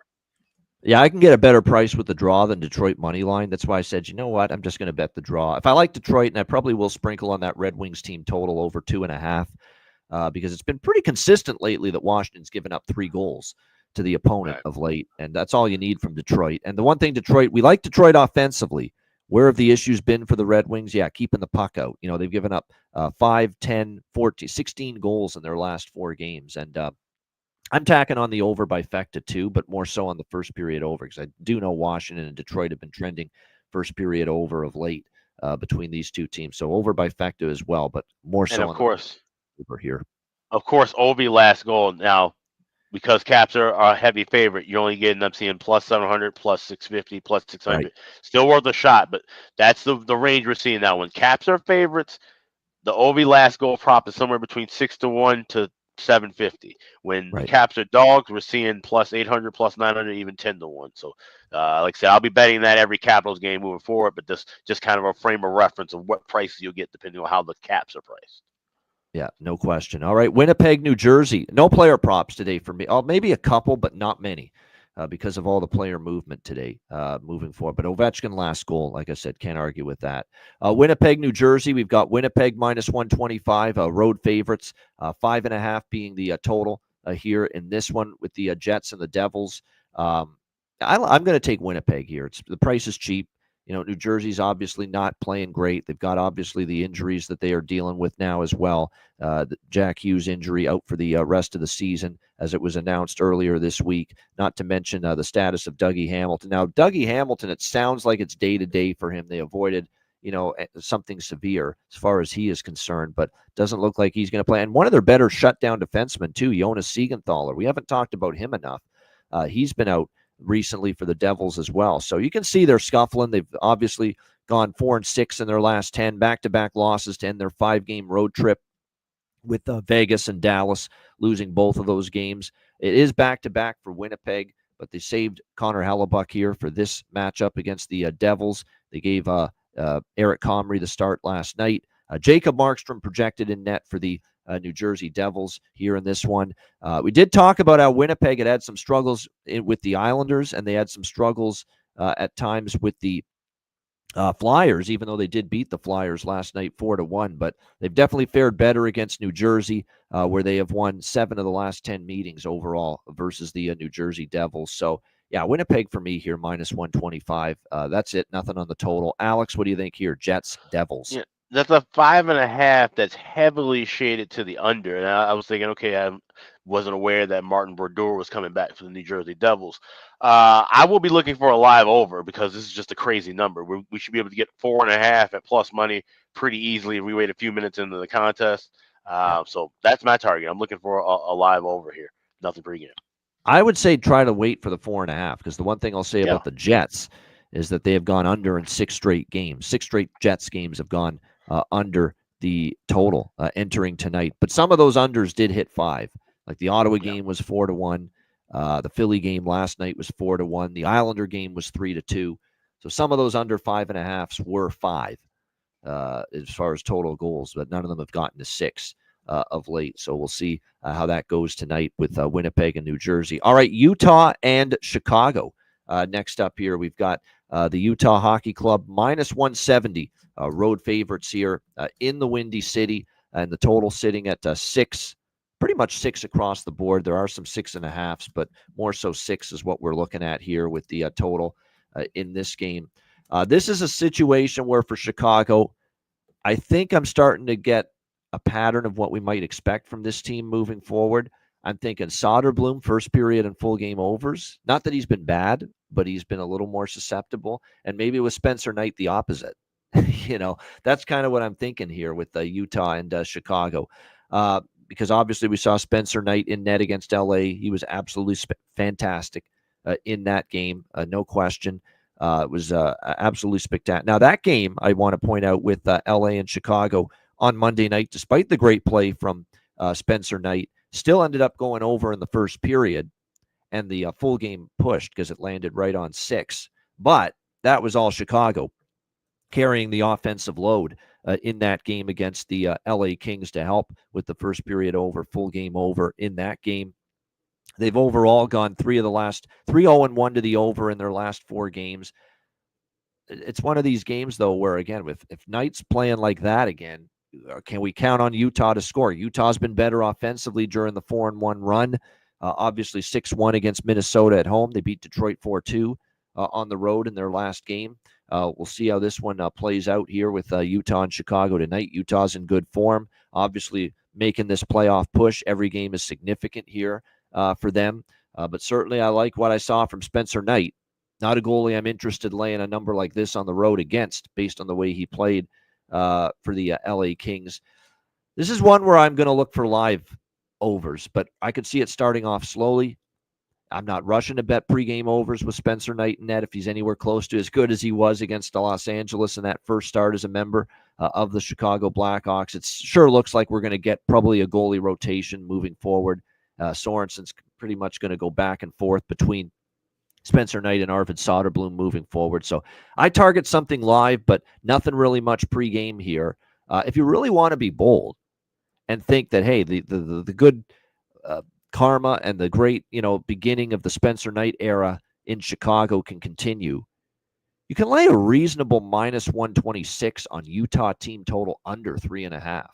C: Yeah, I can get a better price with the draw than Detroit money line. That's why I said, you know what, I'm just going to bet the draw. If I like Detroit, and I probably will sprinkle on that Red Wings team total over 2.5, because it's been pretty consistent lately that Washington's given up 3 goals to the opponent of late, and that's all you need from Detroit. And the one thing we like Detroit offensively. Where have the issues been for the Red Wings? Yeah, keeping the puck out. They've given up 5, 10, 14, 16 goals in their last 4 games, and I'm tacking on the over by Fecta too, but more so on the first period over because I do know Washington and Detroit have been trending first period over of late between these two teams. So over by Fecta as well, but more so
D: of course
C: over here.
D: Of course, Ovi last goal. Now, because Caps are a heavy favorite, you're only getting them seeing plus 700, plus 650, plus 600. Right. Still worth a shot, but that's the range we're seeing now. When Caps are favorites, the Ovi last goal prop is somewhere between 6-1 to 750. When the Caps are dogs, we're seeing plus 800, plus 900, even 10-1. So, like I said, I'll be betting that every Capitals game moving forward, but this just kind of a frame of reference of what prices you'll get depending on how the Caps are priced.
C: Yeah, no question. All right, Winnipeg, New Jersey. No player props today for me. Oh, maybe a couple, but not many because of all the player movement today moving forward. But Ovechkin last goal, like I said, can't argue with that. Winnipeg, New Jersey. We've got Winnipeg minus 125, road favorites, 5.5 being the total here in this one with the Jets and the Devils. I'm going to take Winnipeg here. The price is cheap. New Jersey's obviously not playing great. They've got obviously the injuries that they are dealing with now as well. The Jack Hughes injury out for the rest of the season, as it was announced earlier this week, not to mention the status of Dougie Hamilton. Now, Dougie Hamilton, it sounds like it's day-to-day for him. They avoided, something severe as far as he is concerned, but doesn't look like he's going to play. And one of their better shutdown defensemen, too, Jonas Siegenthaler. We haven't talked about him enough. He's been out recently for the Devils as well. So you can see they're scuffling. They've obviously gone 4-6 in their last 10 back-to-back losses to end their 5-game road trip with Vegas and Dallas losing both of those games. It is back-to-back for Winnipeg, but they saved Connor Hellebuck here for this matchup against the Devils. They gave Eric Comrie the start last night. Jacob Markstrom projected in net for the New Jersey Devils here in this one. We did talk about how Winnipeg had some struggles with the Islanders, and they had some struggles at times with the Flyers, even though they did beat the Flyers last night 4-1. But they've definitely fared better against New Jersey, where they have won 7 of the last 10 meetings overall versus the New Jersey Devils. So, yeah, Winnipeg for me here, minus 125. That's it. Nothing on the total. Alex, what do you think here? Jets, Devils.
D: Yeah, that's a 5.5 that's heavily shaded to the under. And I was thinking, okay, I wasn't aware that Martin Brodeur was coming back for the New Jersey Devils. I will be looking for a live over because this is just a crazy number. We should be able to get 4.5 at plus money pretty easily if we wait a few minutes into the contest. So that's my target. I'm looking for a live over here. Nothing pregame.
C: I would say try to wait for the 4.5, because the one thing I'll say about the Jets is that they have gone under in 6 straight games. 6 straight Jets games have gone under the total entering tonight. But some of those unders did hit 5. Like the Ottawa game was 4-1. The Philly game last night was 4-1. The Islander game was 3-2. So some of those under 5.5s were 5 as far as total goals, but none of them have gotten to 6 of late. So we'll see how that goes tonight with Winnipeg and New Jersey. All right, Utah and Chicago. Next up here, we've got the Utah Hockey Club minus 170 road favorites here in the Windy City, and the total sitting at 6, pretty much 6 across the board. There are some 6.5s, but more so 6 is what we're looking at here with the total in this game. This is a situation where for Chicago, I think I'm starting to get a pattern of what we might expect from this team moving forward. I'm thinking Soderblom, first period and full game overs. Not that he's been bad, but he's been a little more susceptible. And maybe with Spencer Knight, the opposite. That's kind of what I'm thinking here with Utah and Chicago. Because obviously we saw Spencer Knight in net against LA. He was absolutely fantastic in that game, no question. It was absolutely spectacular. Now, that game, I want to point out with LA and Chicago on Monday night, despite the great play from Spencer Knight, still ended up going over in the first period, and the full game pushed because it landed right on 6. But that was all Chicago carrying the offensive load in that game against the LA Kings to help with the first period over, full game over in that game. They've overall gone 3-0-1 to the over in their last 4 games. It's one of these games, though, where, again, if Knight's playing like that again, can we count on Utah to score? Utah's been better offensively during the 4-1 run. Obviously, 6-1 against Minnesota at home. They beat Detroit 4-2 on the road in their last game. We'll see how this one plays out here with Utah and Chicago tonight. Utah's in good form, obviously making this playoff push. Every game is significant here for them. But certainly I like what I saw from Spencer Knight. Not a goalie I'm interested laying a number like this on the road against based on the way he played for the LA Kings. This is one where I'm going to look for live overs, but I could see it starting off slowly. I'm not rushing to bet pregame overs with Spencer Knight in net if he's anywhere close to as good as he was against Los Angeles in that first start as a member of the Chicago Blackhawks. It sure looks like we're going to get probably a goalie rotation moving forward. Sorensen's pretty much going to go back and forth between Spencer Knight and Arvid Soderblom moving forward. So I target something live, but nothing really much pregame here. If you really want to be bold and think that, hey, the good karma and the great, beginning of the Spencer Knight era in Chicago can continue, you can lay a reasonable minus 126 on Utah team total under 3.5.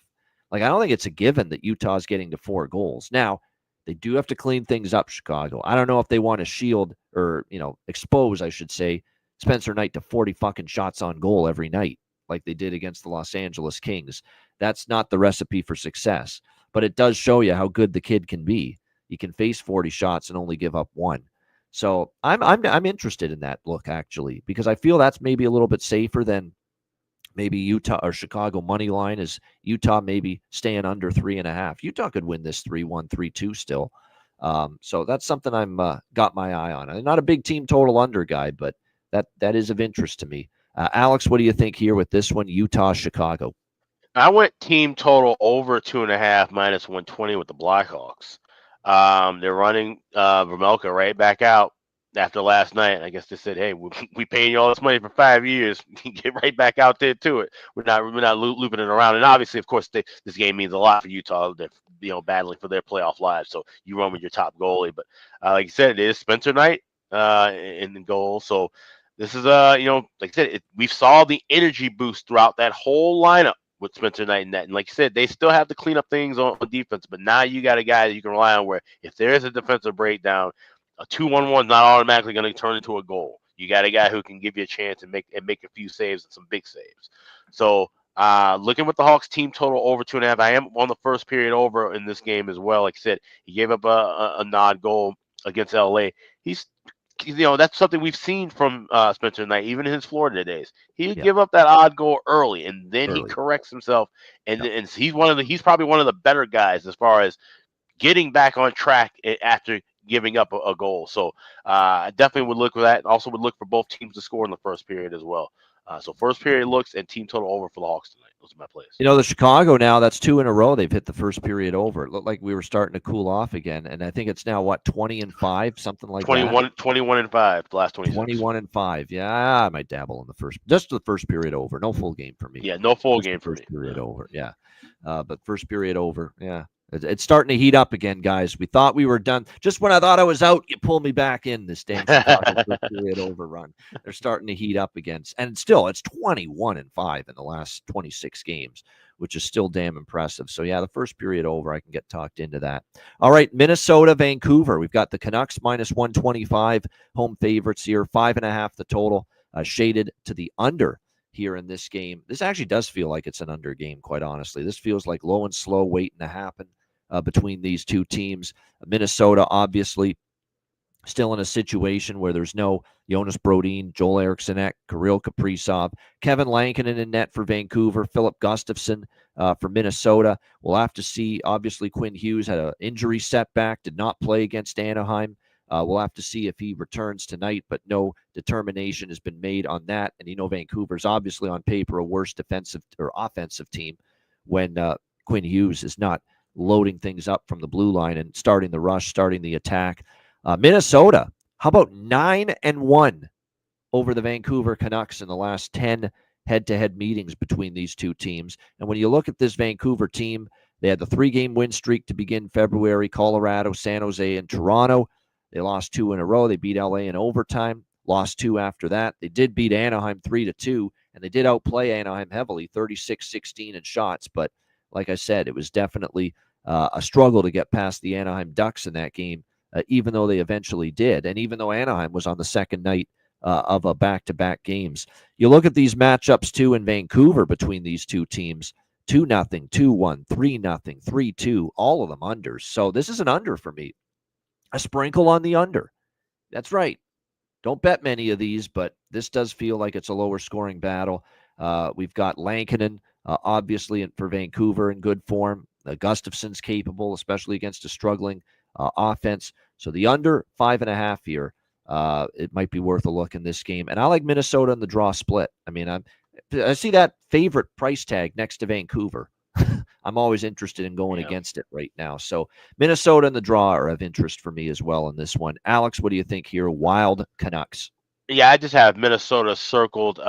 C: Like, I don't think it's a given that Utah's getting to 4 goals. Now, they do have to clean things up, Chicago. I don't know if they want to shield or, expose, I should say, Spencer Knight to 40 fucking shots on goal every night like they did against the Los Angeles Kings. That's not the recipe for success. But it does show you how good the kid can be. He can face 40 shots and only give up 1. So I'm interested in that look, actually, because I feel that's maybe a little bit safer than maybe Utah or Chicago money line is Utah maybe staying under 3.5. Utah could win this 3-1, 3-2 still. So that's something I'm got my eye on. I'm not a big team total under guy, but that is of interest to me. Alex, what do you think here with this one, Utah, Chicago?
D: I went team total over 2.5 minus 120 with the Blackhawks. They're running Vermelka right back out. after last night, I guess they said, "Hey, we paying you all this money for 5 years. Get right back out there to it. We're not looping it around." And obviously, of course, this game means a lot for Utah. They're battling for their playoff lives. So you run with your top goalie, but like you said, it is Spencer Knight in the goal. So this is like I said, we saw the energy boost throughout that whole lineup with Spencer Knight and that. And like you said, they still have to clean up things on defense, but now you got a guy that you can rely on where if there is a defensive breakdown, a 2-1-1 is not automatically going to turn into a goal. You got a guy who can give you a chance and make a few saves and some big saves. So looking with the Hawks team total over 2.5, I am on the first period over in this game as well. Like I said, he gave up a nod goal against LA. That's something we've seen from Spencer Knight, even in his Florida days. He'd give up that odd goal early, and then he corrects himself, and he's probably one of the better guys as far as getting back on track after giving up a goal. So I definitely would look for that. Also would look for both teams to score in the first period as well. So first period looks and team total over for the Hawks tonight. Those are my plays.
C: The Chicago now, that's 2 in a row. They've hit the first period over. It looked like we were starting to cool off again. And I think it's now, 20-5, something like
D: 21,
C: that?
D: 21-5, the last 26.
C: 21-5. Yeah, I might dabble in just the first period over. No full game for me.
D: Yeah, no full
C: just
D: game for me.
C: First period over, yeah. But first period over, yeah. It's starting to heat up again, guys. We thought we were done. Just when I thought I was out, you pulled me back in this damn Chicago first period overrun. They're starting to heat up again. And still, it's 21-5 in the last 26 games, which is still damn impressive. So, yeah, the first period over, I can get talked into that. All right, Minnesota, Vancouver. We've got the Canucks minus 125 home favorites here, 5.5 the total, shaded to the under here in this game. This actually does feel like it's an under game, quite honestly. This feels like low and slow waiting to happen between these two teams. Minnesota, obviously, still in a situation where there's no Jonas Brodin, Joel Eriksson, Kirill Kaprizov, Kevin Lankinen in net for Vancouver, Philip Gustafsson for Minnesota. We'll have to see. Obviously, Quinn Hughes had an injury setback, did not play against Anaheim. We'll have to see if he returns tonight, but no determination has been made on that. And Vancouver's obviously on paper a worse defensive or offensive team when Quinn Hughes is not loading things up from the blue line and starting the rush, starting the attack. Minnesota, how about 9-1 over the Vancouver Canucks in the last 10 head-to-head meetings between these two teams? And when you look at this Vancouver team, they had the 3-game win streak to begin February: Colorado, San Jose, and Toronto. They lost 2 in a row. They beat LA in overtime, lost 2 after that. They did beat Anaheim 3-2, and they did outplay Anaheim heavily, 36-16 in shots. But like I said, it was definitely a struggle to get past the Anaheim Ducks in that game, even though they eventually did, and even though Anaheim was on the second night of a back-to-back games. You look at these matchups, too, in Vancouver between these two teams, 2-0, 2-1, 3-0, 3-2, all of them unders. So this is an under for me. A sprinkle on the under. That's right. Don't bet many of these, but this does feel like it's a lower scoring battle. We've got Lankinen, obviously, for Vancouver in good form. Gustafsson's capable, especially against a struggling offense. So the under 5.5 here, it might be worth a look in this game. And I like Minnesota in the draw split. I mean, I see that favorite price tag next to Vancouver. I'm always interested in going against it right now. So Minnesota and the draw are of interest for me as well in this one. Alex, what do you think here? Wild Canucks.
D: Yeah, I just have Minnesota circled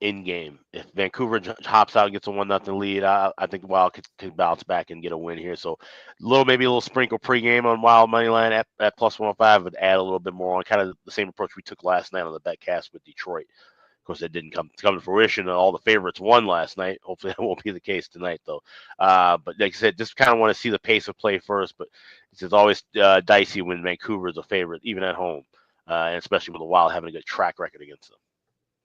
D: in game. If Vancouver hops out and gets a 1-0 lead, I think Wild could bounce back and get a win here. So maybe a little sprinkle pregame on Wild money line at plus 105 would add a little bit more on kind of the same approach we took last night on the betcast with Detroit. Of course, that didn't come to fruition, and all the favorites won last night. Hopefully, that won't be the case tonight, though. But like I said, just kind of want to see the pace of play first. But it's always dicey when Vancouver is a favorite, even at home, and especially with the Wild having a good track record against them.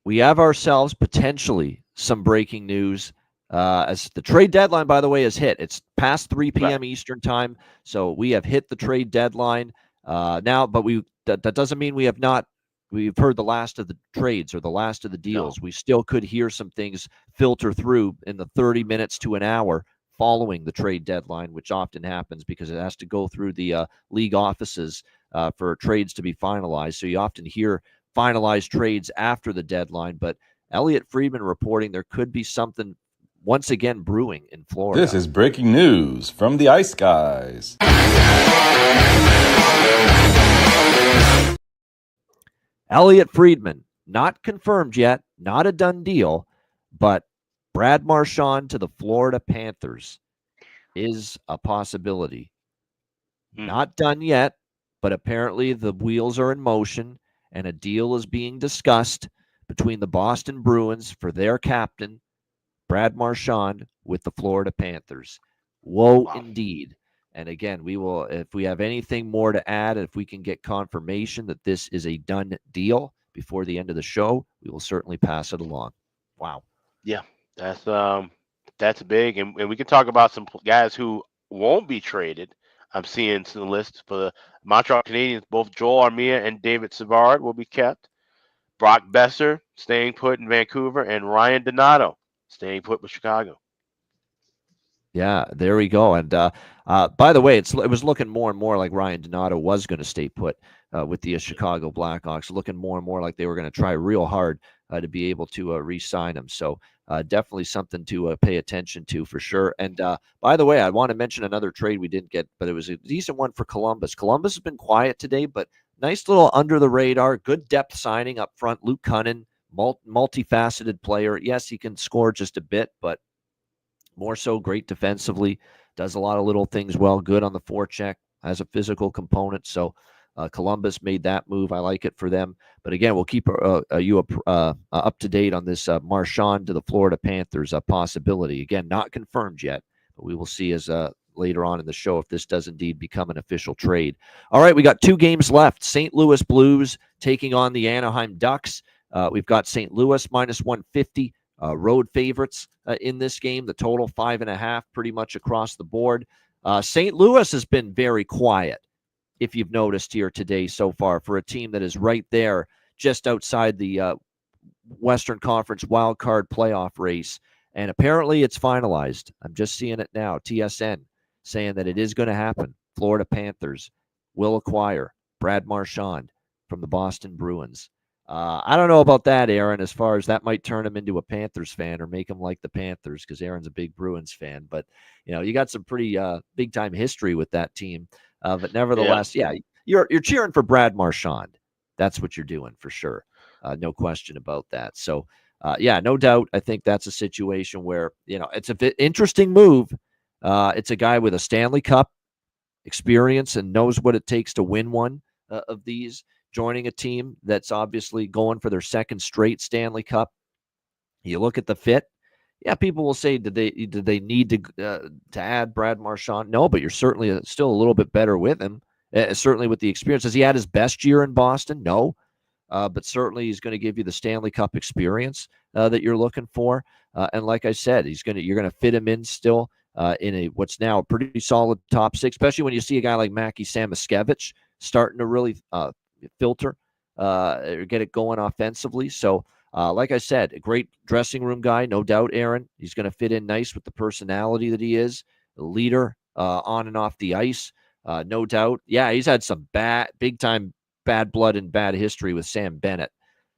C: We have ourselves potentially some breaking news. As the trade deadline, by the way, is hit. It's past 3 p.m. Eastern time, so we have hit the trade deadline now. But that doesn't mean we have not. We've heard the last of the trades or the last of the deals. No. We still could hear some things filter through in the 30 minutes to an hour following the trade deadline, which often happens because it has to go through the league offices for trades to be finalized. So you often hear finalized trades after the deadline. But Elliot Friedman reporting there could be something once again brewing in Florida.
B: This is breaking news from the Ice Guys.
C: Elliot Friedman, not confirmed yet, not a done deal, but Brad Marchand to the Florida Panthers is a possibility. Not done yet, but apparently the wheels are in motion and a deal is being discussed between the Boston Bruins for their captain, Brad Marchand, with the Florida Panthers. Whoa,
D: Wow.
C: indeed. And again, we will, if we have anything more to add, if we can get confirmation that this is a done deal before the end of the show, we will certainly pass it along. Wow.
D: Yeah, that's big, and we can talk about some guys who won't be traded. I'm seeing some list for the Montreal Canadiens. Both Joel Armia and David Savard will be kept. Brock Besser staying put in Vancouver, and Ryan Donato staying put with Chicago.
C: Yeah, there we go. And by the way, it was looking more and more like Ryan Donato was going to stay put with the Chicago Blackhawks, looking more and more like they were going to try real hard to be able to re-sign him. So definitely something to pay attention to for sure. And by the way, I want to mention another trade we didn't get, but it was a decent one for Columbus. Columbus has been quiet today, but nice little under the radar, good depth signing up front. Luke Cunnin, multifaceted player. Yes, he can score just a bit, but more so great defensively, does a lot of little things well, good on the forecheck, has a physical component. So Columbus made that move. I like it for them. But again, we'll keep you up to date on this Marchand to the Florida Panthers possibility. Again, not confirmed yet, but we will see as later on in the show if this does indeed become an official trade. All right, we got 2 games left. St. Louis Blues taking on the Anaheim Ducks. We've got St. Louis minus 150. Road favorites in this game, the total 5.5 pretty much across the board. St. Louis has been very quiet, if you've noticed here today so far, for a team that is right there just outside the Western Conference wild card playoff race. And apparently it's finalized. I'm just seeing it now. TSN saying that it is going to happen. Florida Panthers will acquire Brad Marchand from the Boston Bruins. I don't know about that, Aaron, as far as that might turn him into a Panthers fan or make him like the Panthers, because Aaron's a big Bruins fan. But, you got some pretty big-time history with that team. But nevertheless, you're cheering for Brad Marchand. That's what you're doing for sure. No question about that. So, no doubt. I think that's a situation where, it's an interesting move. It's a guy with a Stanley Cup experience and knows what it takes to win one of these, joining a team that's obviously going for their second straight Stanley Cup. You look at the fit. Yeah, people will say, did they need to add Brad Marchand? No, but you're certainly still a little bit better with him. Certainly with the experience. Has he had his best year in Boston? No, but certainly he's going to give you the Stanley Cup experience that you're looking for. And like I said, you're going to fit him in still in what's now a pretty solid top 6, especially when you see a guy like Mackie Samoskevich starting to really filter or get it going offensively. So like I said, a great dressing room guy, no doubt, Aaron. He's going to fit in nice with the personality that he is, a leader on and off the ice, no doubt. Yeah, he's had some big time bad blood and bad history with Sam Bennett.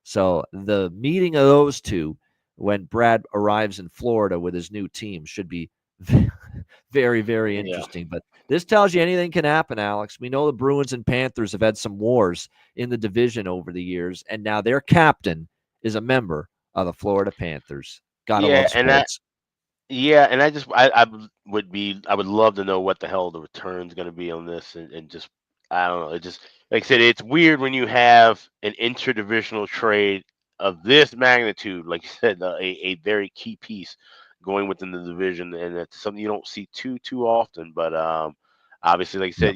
C: So the meeting of those two when Brad arrives in Florida with his new team should be very, very interesting. But this tells you anything can happen, Alex. We know the Bruins and Panthers have had some wars in the division over the years, and now their captain is a member of the Florida Panthers. Gotta love sports.
D: I would love to know what the hell the return's going to be on this, and just I don't know. It just, like I said, it's weird when you have an interdivisional trade of this magnitude, like you said, a very key piece going within the division, and that's something you don't see too often. But obviously, like you said,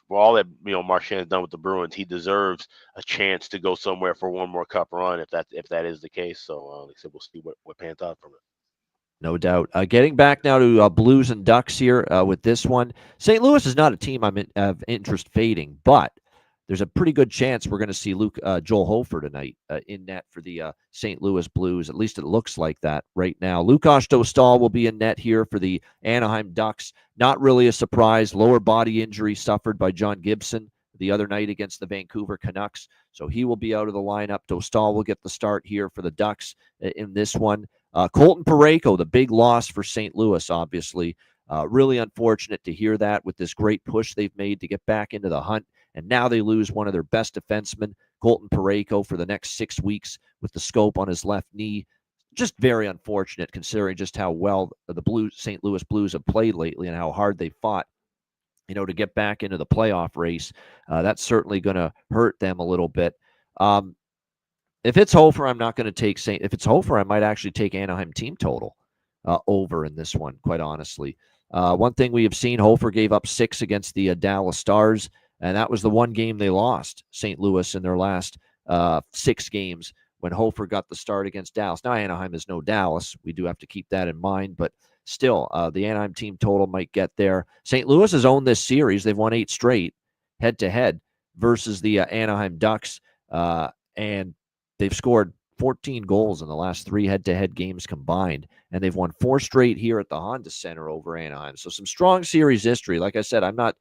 D: for all that Marchand's done with the Bruins, he deserves a chance to go somewhere for one more cup run if that is the case. So like I said, we'll see what pans out from it.
C: No doubt. Getting back now to Blues and Ducks here with this one. St. Louis is not a team I'm of interest fading, but there's a pretty good chance we're going to see Joel Hofer tonight in net for the St. Louis Blues. At least it looks like that right now. Lukas Dostal will be in net here for the Anaheim Ducks. Not really a surprise. Lower body injury suffered by John Gibson the other night against the Vancouver Canucks. So he will be out of the lineup. Dostal will get the start here for the Ducks in this one. Colton Parayko, the big loss for St. Louis, obviously. Really unfortunate to hear that with this great push they've made to get back into the hunt. And now they lose one of their best defensemen, Colton Parayko for the next 6 weeks with the scope on his left knee. Just very unfortunate considering just how well the St. Louis Blues have played lately and how hard they fought, to get back into the playoff race. That's certainly going to hurt them a little bit. If it's Hofer, I'm not going to take St. If it's Hofer, I might actually take Anaheim team total over in this one, quite honestly. One thing we have seen, Hofer gave up 6 against the Dallas Stars, and that was the one game they lost, St. Louis, in their last 6 games when Hofer got the start against Dallas. Now, Anaheim is no Dallas. We do have to keep that in mind, but still, the Anaheim team total might get there. St. Louis has owned this series. They've won 8 straight head-to-head versus the Anaheim Ducks, and they've scored 14 goals in the last 3 head-to-head games combined, and they've won 4 straight here at the Honda Center over Anaheim. So some strong series history. Like I said, I'm not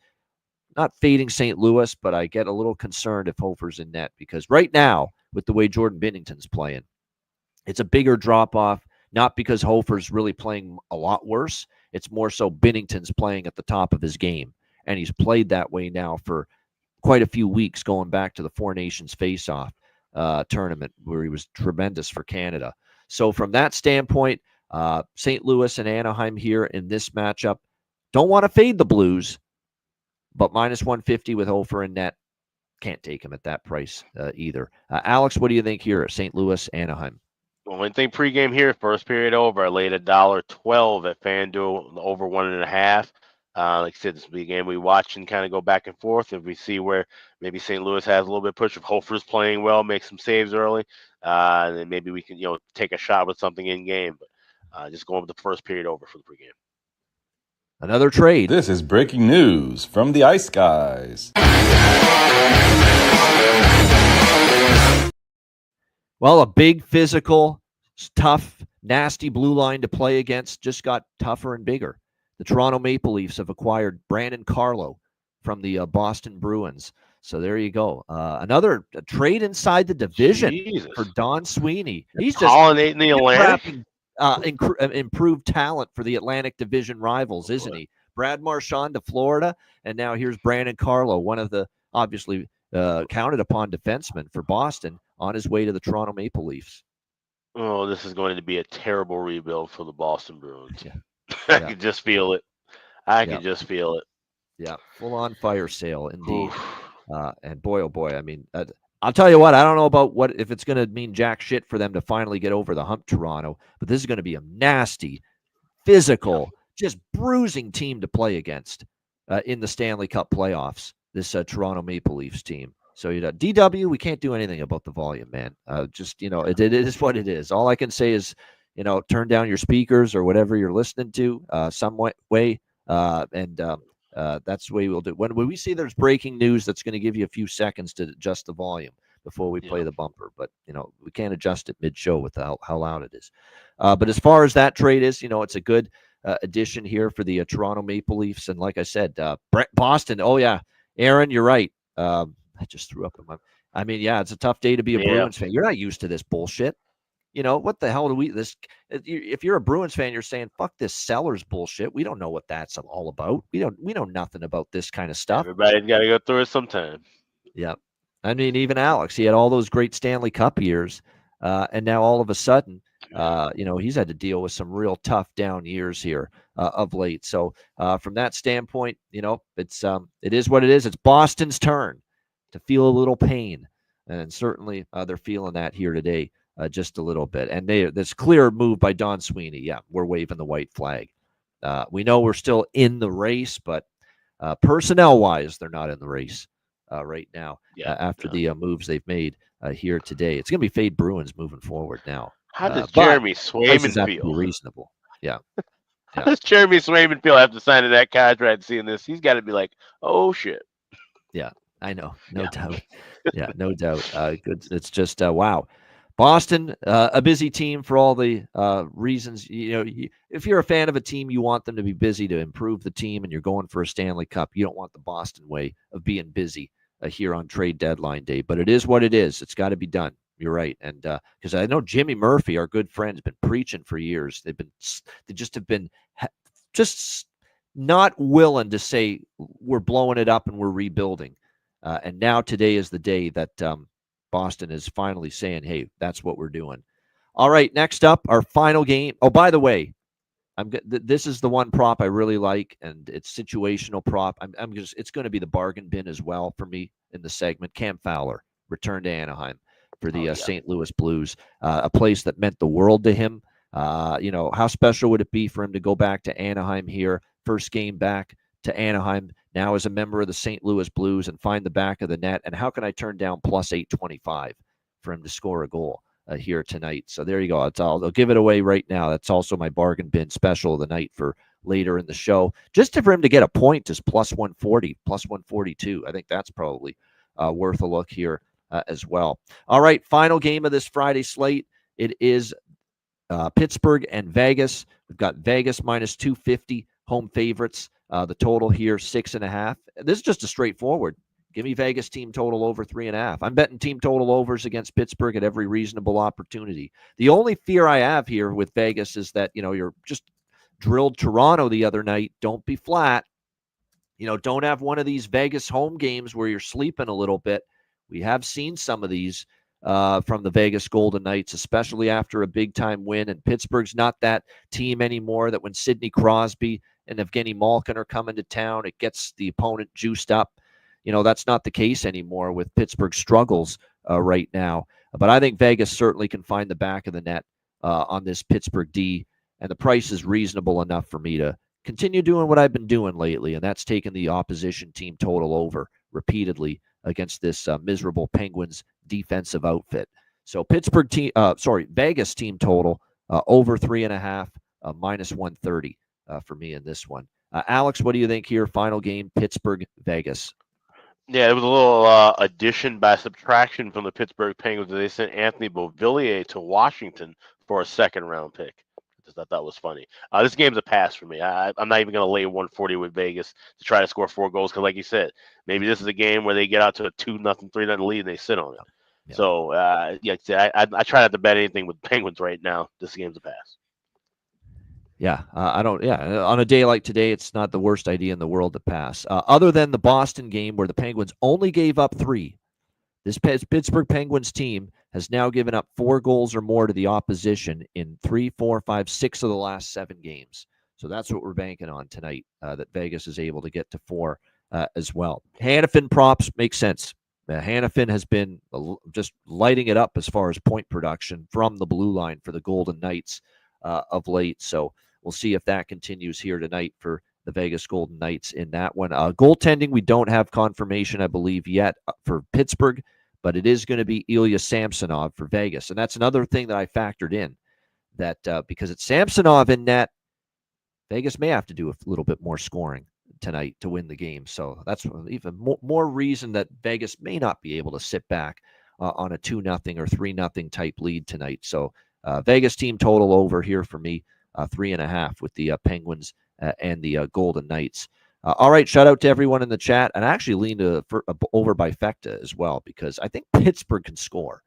C: fading St. Louis, but I get a little concerned if Hofer's in net because right now, with the way Jordan Binnington's playing, it's a bigger drop-off, not because Hofer's really playing a lot worse. It's more so Binnington's playing at the top of his game, and he's played that way now for quite a few weeks going back to the Four Nations face-off tournament where he was tremendous for Canada. So from that standpoint, St. Louis and Anaheim here in this matchup. Don't want to fade the Blues, but minus 150 with Hofer in net. Can't take him at that price either. Alex, what do you think here at St. Louis, Anaheim?
D: Only thing pregame here, first period over. I laid $1.12 at FanDuel, over 1.5. Like I said, this will be a game we watch and kind of go back and forth. If we see where maybe St. Louis has a little bit of push, if Hofer's playing well, make some saves early, then maybe we can take a shot with something in game. But just going with the first period over for the pregame.
C: Another trade.
B: This is breaking news from the Ice Guys.
C: Well, a big, physical, tough, nasty blue line to play against just got tougher and bigger. The Toronto Maple Leafs have acquired Brandon Carlo from the Boston Bruins. So there you go. Another trade inside the division for Don Sweeney. He's just
D: pollinating the Atlantic.
C: Improved talent for the Atlantic Division rivals, isn't he? Brad Marchand to Florida, and now here's Brandon Carlo, one of the obviously counted upon defensemen for Boston, on his way to the Toronto Maple Leafs.
D: Oh, this is going to be a terrible rebuild for the Boston Bruins.
C: Yeah.
D: I can just feel it. I can just feel it.
C: Yeah, full-on fire sale indeed. And boy, oh boy, I mean, I'll tell you what, I don't know about if it's going to mean jack shit for them to finally get over the hump, Toronto, but this is going to be a nasty, physical, just bruising team to play against in the Stanley Cup playoffs, this Toronto Maple Leafs team. So, DW, we can't do anything about the volume, man. It is what it is. All I can say is, turn down your speakers or whatever you're listening to some way, and that's the way we'll do. When we see there's breaking news, that's going to give you a few seconds to adjust the volume before we play the bumper. But, we can't adjust it mid-show with how loud it is. But as far as that trade is, it's a good addition here for the Toronto Maple Leafs. And like I said, Boston, oh, yeah, Aaron, you're right. I just threw up in my – I mean, yeah, it's a tough day to be a Bruins fan. You're not used to this bullshit. What the hell do we – if you're a Bruins fan, you're saying, fuck this Sellers bullshit. We don't know what that's all about. We know nothing about this kind of stuff.
D: Everybody's got to go through it sometime.
C: Yeah. I mean, even Alex, he had all those great Stanley Cup years, and now all of a sudden, he's had to deal with some real tough down years here of late. So from that standpoint, it is what it is. It's Boston's turn to feel a little pain, and certainly they're feeling that here today just a little bit. And this clear move by Don Sweeney. Yeah, we're waving the white flag. We know we're still in the race, but personnel-wise, they're not in the race right now after the moves they've made here today. It's going to be fade Bruins moving forward now.
D: How does Jeremy Swayman feel?
C: Reasonable. Yeah.
D: How does Jeremy Swayman feel after signing that contract, seeing this? He's got to be like, oh, shit.
C: Yeah, I know. No doubt. Yeah, no doubt. Good. It's just, wow. Boston, a busy team for all the reasons. If you're a fan of a team, you want them to be busy to improve the team, and you're going for a Stanley Cup. You don't want the Boston way of being busy here on trade deadline day. But it is what it is. It's got to be done. You're right. And because I know Jimmy Murphy, our good friend, has been preaching for years. They just have been just not willing to say we're blowing it up and we're rebuilding. And now today is the day that Boston is finally saying, hey, that's what we're doing. All right, next up, our final game. Oh, by the way, this is the one prop I really like, and it's situational prop. It's going to be the bargain bin as well for me in the segment. Cam Fowler return to Anaheim for the St. Louis Blues, a place that meant the world to him. How special would it be for him to go back to Anaheim here, first game back to Anaheim, now as a member of the St. Louis Blues, and find the back of the net? And how can I turn down plus 825 for him to score a goal here tonight? So there you go. I'll give it away right now. That's also my bargain bin special of the night for later in the show. Just for him to get a point is plus 140, plus 142. I think that's probably worth a look here as well. All right, final game of this Friday slate. It is Pittsburgh and Vegas. We've got Vegas minus 250, home favorites. The total here, 6.5. This is just a straightforward. Give me Vegas team total over 3.5. I'm betting team total overs against Pittsburgh at every reasonable opportunity. The only fear I have here with Vegas is that, you're just drilled Toronto the other night. Don't be flat. Don't have one of these Vegas home games where you're sleeping a little bit. We have seen some of these from the Vegas Golden Knights, especially after a big-time win. And Pittsburgh's not that team anymore that when Sidney Crosby and Evgeny Malkin are coming to town, it gets the opponent juiced up. That's not the case anymore with Pittsburgh's struggles right now. But I think Vegas certainly can find the back of the net on this Pittsburgh D, and the price is reasonable enough for me to continue doing what I've been doing lately, and that's taking the opposition team total over repeatedly against this miserable Penguins defensive outfit. So Vegas team total over 3.5, minus 130 for me in this one. Alex, what do you think here? Final game, Pittsburgh, Vegas.
D: Yeah, it was a little addition by subtraction from the Pittsburgh Penguins. They sent Anthony Beauvillier to Washington for a second-round pick. I just thought that was funny. This game's a pass for me. I'm not even going to lay 140 with Vegas to try to score 4 goals because, like you said, maybe this is a game where they get out to a 2-0, 3-0 lead and they sit on it. Yeah. So, I try not to bet anything with Penguins right now. This game's a pass.
C: Yeah, I don't. Yeah, on a day like today, it's not the worst idea in the world to pass. Other than the Boston game where the Penguins only gave up 3, this Pittsburgh Penguins team has now given up 4 goals or more to the opposition in 3, 4, 5, 6 of the last 7 games. So that's what we're banking on tonight, that Vegas is able to get to 4 as well. Hannafin props make sense. Hannafin has been just lighting it up as far as point production from the blue line for the Golden Knights of late. So we'll see if that continues here tonight for the Vegas Golden Knights in that one. Goaltending, we don't have confirmation, I believe, yet for Pittsburgh, but it is going to be Ilya Samsonov for Vegas. And that's another thing that I factored in, that because it's Samsonov in net, Vegas may have to do a little bit more scoring tonight to win the game. So that's even more reason that Vegas may not be able to sit back on a 2-0 or 3-0 type lead tonight. So Vegas team total over here for me, 3.5 with the Penguins and the Golden Knights. All right, shout out to everyone in the chat. And I actually leaned over by Fecta as well, because I think Pittsburgh can score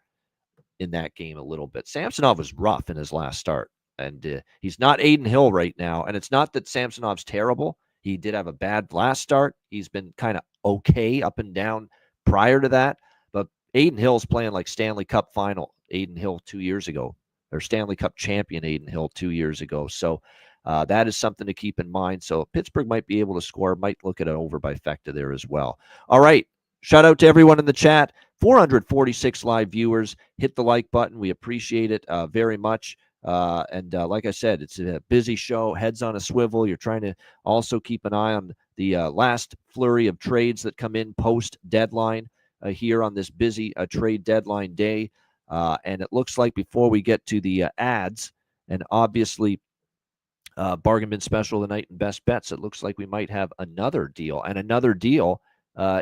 C: in that game a little bit. Samsonov was rough in his last start, and he's not Aiden Hill right now. And it's not that Samsonov's terrible. He did have a bad last start. He's been kind of okay up and down prior to that. But Aiden Hill's playing like Stanley Cup final Aiden Hill 2 years ago, or Stanley Cup champion Aiden Hill 2 years ago. So that is something to keep in mind. So Pittsburgh might be able to score. Might look at it over by Fecta there as well. All right. Shout out to everyone in the chat. 446 live viewers. Hit the like button. We appreciate it very much. And like I said, it's a busy show, heads on a swivel. You're trying to also keep an eye on the last flurry of trades that come in post-deadline here on this busy trade deadline day. And it looks like before we get to the ads, and obviously bargain bin special tonight and best bets, it looks like we might have another deal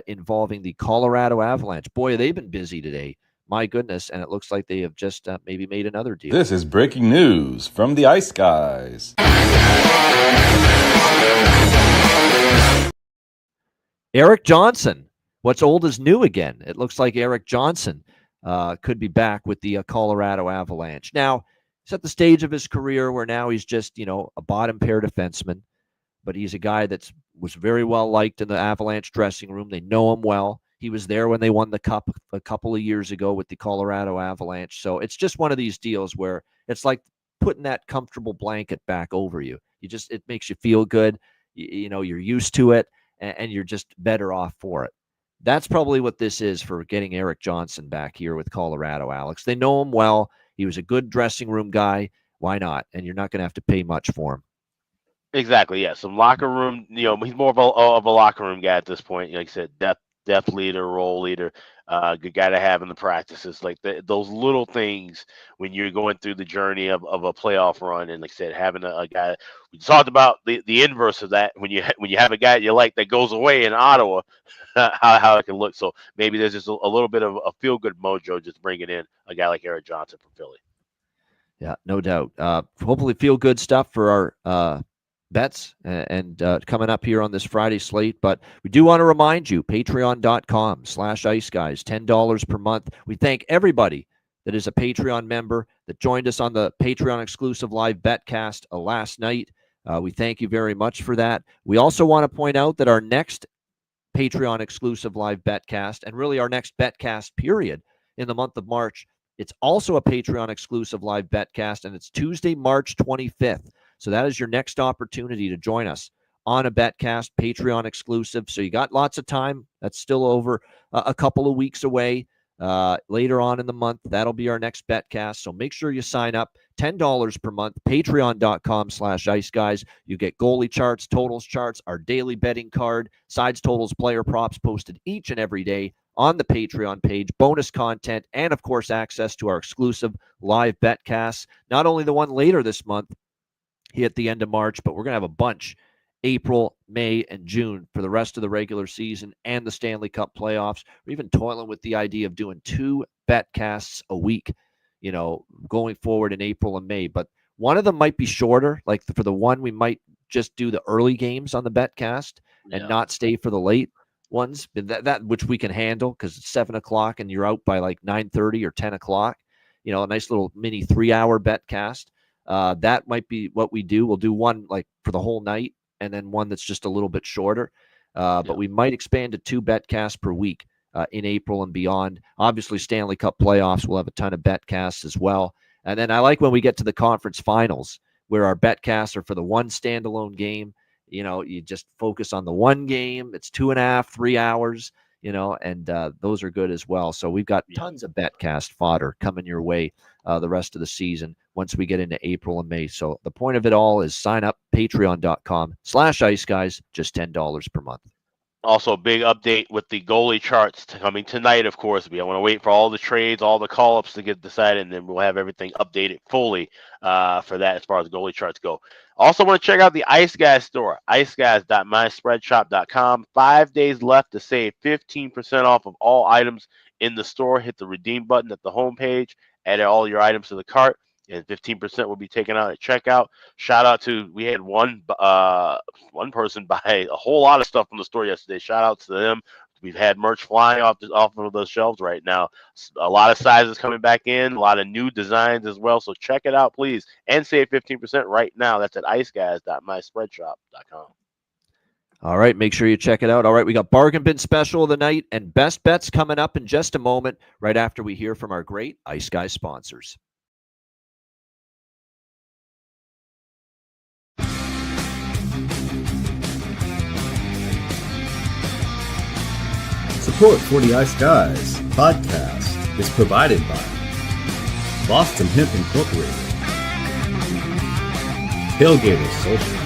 C: involving the Colorado Avalanche. Boy, they've been busy today. My goodness, and it looks like they have just maybe made another deal.
B: This is breaking news from the Ice Guys.
C: Eric Johnson. What's old is new again. It looks like Eric Johnson could be back with the Colorado Avalanche. Now, he's at the stage of his career where now he's just, a bottom pair defenseman, but he's a guy that was very well liked in the Avalanche dressing room. They know him well. He was there when they won the Cup a couple of years ago with the Colorado Avalanche. So it's just one of these deals where it's like putting that comfortable blanket back over you. It makes you feel good. You're used to it, and you're just better off for it. That's probably what this is for getting Erik Johnson back here with Colorado, Alex. They know him well. He was a good dressing room guy. Why not? And you're not going to have to pay much for him.
D: Exactly. Yeah. Some locker room. He's more of a locker room guy at this point. Like I said, depth leader, role leader, good guy to have in the practices. Like those little things when you're going through the journey of a playoff run, and like I said, having a guy. We talked about the inverse of that when you have a guy you like that goes away in Ottawa, how it can look. So maybe there's just a little bit of a feel good mojo just bringing in a guy like Erik Johnson from Philly.
C: Yeah, no doubt. Hopefully, feel good stuff for our bets and coming up here on this Friday slate. But we do want to remind you, patreon.com/iceguys, $10 per month. We thank everybody that is a Patreon member that joined us on the Patreon exclusive live betcast last night. We thank you very much for that. We also want to point out that our next Patreon exclusive live betcast, and really our next betcast period in the month of March, it's also a Patreon exclusive live betcast, and it's Tuesday, March 25th. So that is your next opportunity to join us on a betcast, Patreon exclusive. So you got lots of time. That's still over a couple of weeks away. Later on in the month, that'll be our next betcast. So make sure you sign up. $10 per month, patreon.com/iceguys. You get goalie charts, totals charts, our daily betting card, sides, totals, player props posted each and every day on the Patreon page, bonus content, and of course, access to our exclusive live betcasts. Not only the one later this month, here at the end of March, but we're going to have a bunch April, May, and June for the rest of the regular season and the Stanley Cup playoffs. We're even toiling with the idea of doing 2 betcasts a week, going forward in April and May. But one of them might be shorter. Like for the one, we might just do the early games on the betcast and not stay for the late ones. That which we can handle because it's 7 o'clock and you're out by like 9:30 or 10 o'clock. A nice little mini 3-hour betcast. That might be what we do. We'll do one like for the whole night, and then one that's just a little bit shorter. But we might expand to 2 betcasts per week in April and beyond. Obviously, Stanley Cup playoffs, we'll have a ton of betcasts as well. And then I like when we get to the conference finals where our betcasts are for the one standalone game. You just focus on the one game. It's 2.5, 3 hours, and those are good as well. So we've got tons of betcast fodder coming your way the rest of the season once we get into April and May. So the point of it all is sign up, patreon.com/iceguys, just $10 per month.
D: Also, a big update with the goalie charts coming tonight, of course. I want to wait for all the trades, all the call-ups to get decided, and then we'll have everything updated fully for that as far as goalie charts go. Also want to check out the Ice Guys store, iceguys.myspreadshop.com. 5 days left to save 15% off of all items in the store. Hit the redeem button at the homepage, add all your items to the cart, and 15% will be taken out at checkout. Shout out to, we had one person buy a whole lot of stuff from the store yesterday. Shout out to them. We've had merch flying off of those shelves right now. A lot of sizes coming back in, a lot of new designs as well. So check it out, please, and save 15% right now. That's at iceguys.myspreadshop.com.
C: All right, make sure you check it out. All right, we got Bargain Bin Special of the night and Best Bets coming up in just a moment, right after we hear from our great Ice Guys sponsors.
E: Support for the Ice Guys podcast is provided by Boston Hemp Incorporated, Tailgaters Social,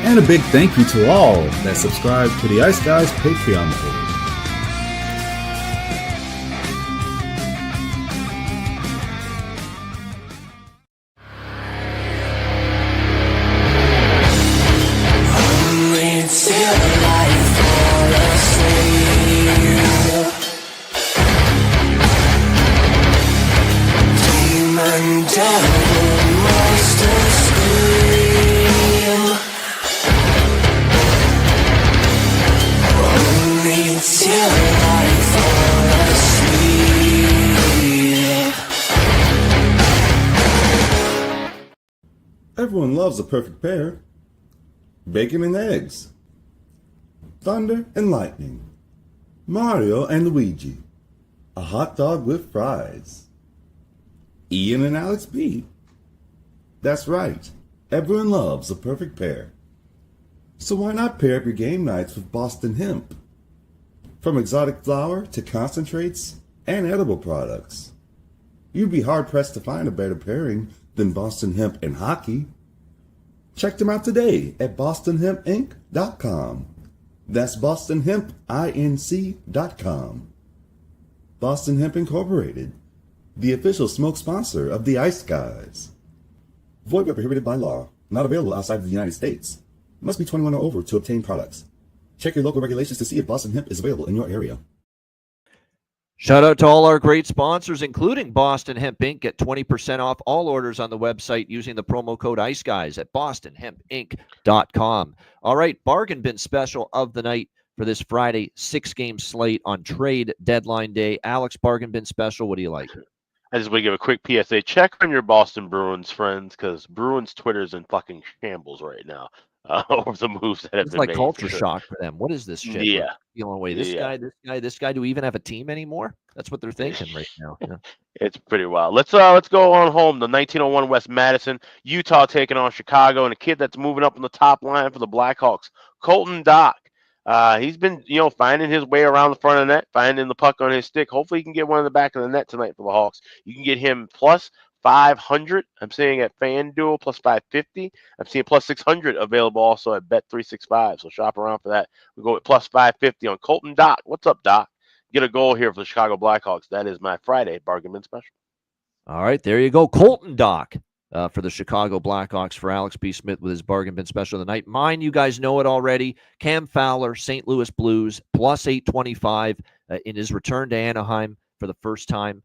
E: and a big thank you to all that subscribe to the Ice Guys Patreon page. Everyone loves a perfect pair. Bacon and eggs. Thunder and lightning. Mario and Luigi, a hot dog with fries. Ian and Alex B. That's right, everyone loves a perfect pair. So why not pair up your game nights with Boston Hemp? From exotic flower to concentrates and edible products, you'd be hard-pressed to find a better pairing than Boston Hemp and hockey. Check them out today at bostonhempinc.com. That's bostonhempinc.com. Boston Hemp Incorporated, the official smoke sponsor of the Ice Guys. Void where prohibited by law. Not available outside of the United States. Must be 21 or over to obtain products. Check your local regulations to see if Boston Hemp is available in your area.
C: Shout out to all our great sponsors, including Boston Hemp Inc. Get 20% off all orders on the website using the promo code ICEGUYS at bostonhempinc.com. All right, bargain bin special of the night for this Friday 6-game slate on trade deadline day. Alex, bargain bin special, what do you like?
D: I just want to give a quick PSA. Check on your Boston Bruins friends, because Bruins Twitter's in fucking shambles right now over the moves that have
C: It's
D: been
C: like
D: made.
C: culture shock for them. What is this shit?
D: Yeah.
C: Like, feeling away. This guy. Do we even have a team anymore? That's what they're thinking right now. Yeah.
D: It's pretty wild. Let's go on home. The 1901 West Madison, Utah taking on Chicago, and a kid that's moving up on the top line for the Blackhawks, Colton Dock. He's been, finding his way around the front of the net, finding the puck on his stick. Hopefully he can get one in the back of the net tonight for the Hawks. You can get him plus 500. I'm seeing at FanDuel plus 550. I'm seeing plus 600 available also at Bet365. So shop around for that. We go with plus 550 on Colton Dock. What's up, Doc? Get a goal here for the Chicago Blackhawks. That is my Friday bargain bin special.
C: All right, there you go. Colton Dock for the Chicago Blackhawks for Alex B. Smith with his bargain bin special of the night. Mine, you guys know it already. Cam Fowler, St. Louis Blues, plus 825 in his return to Anaheim for the first time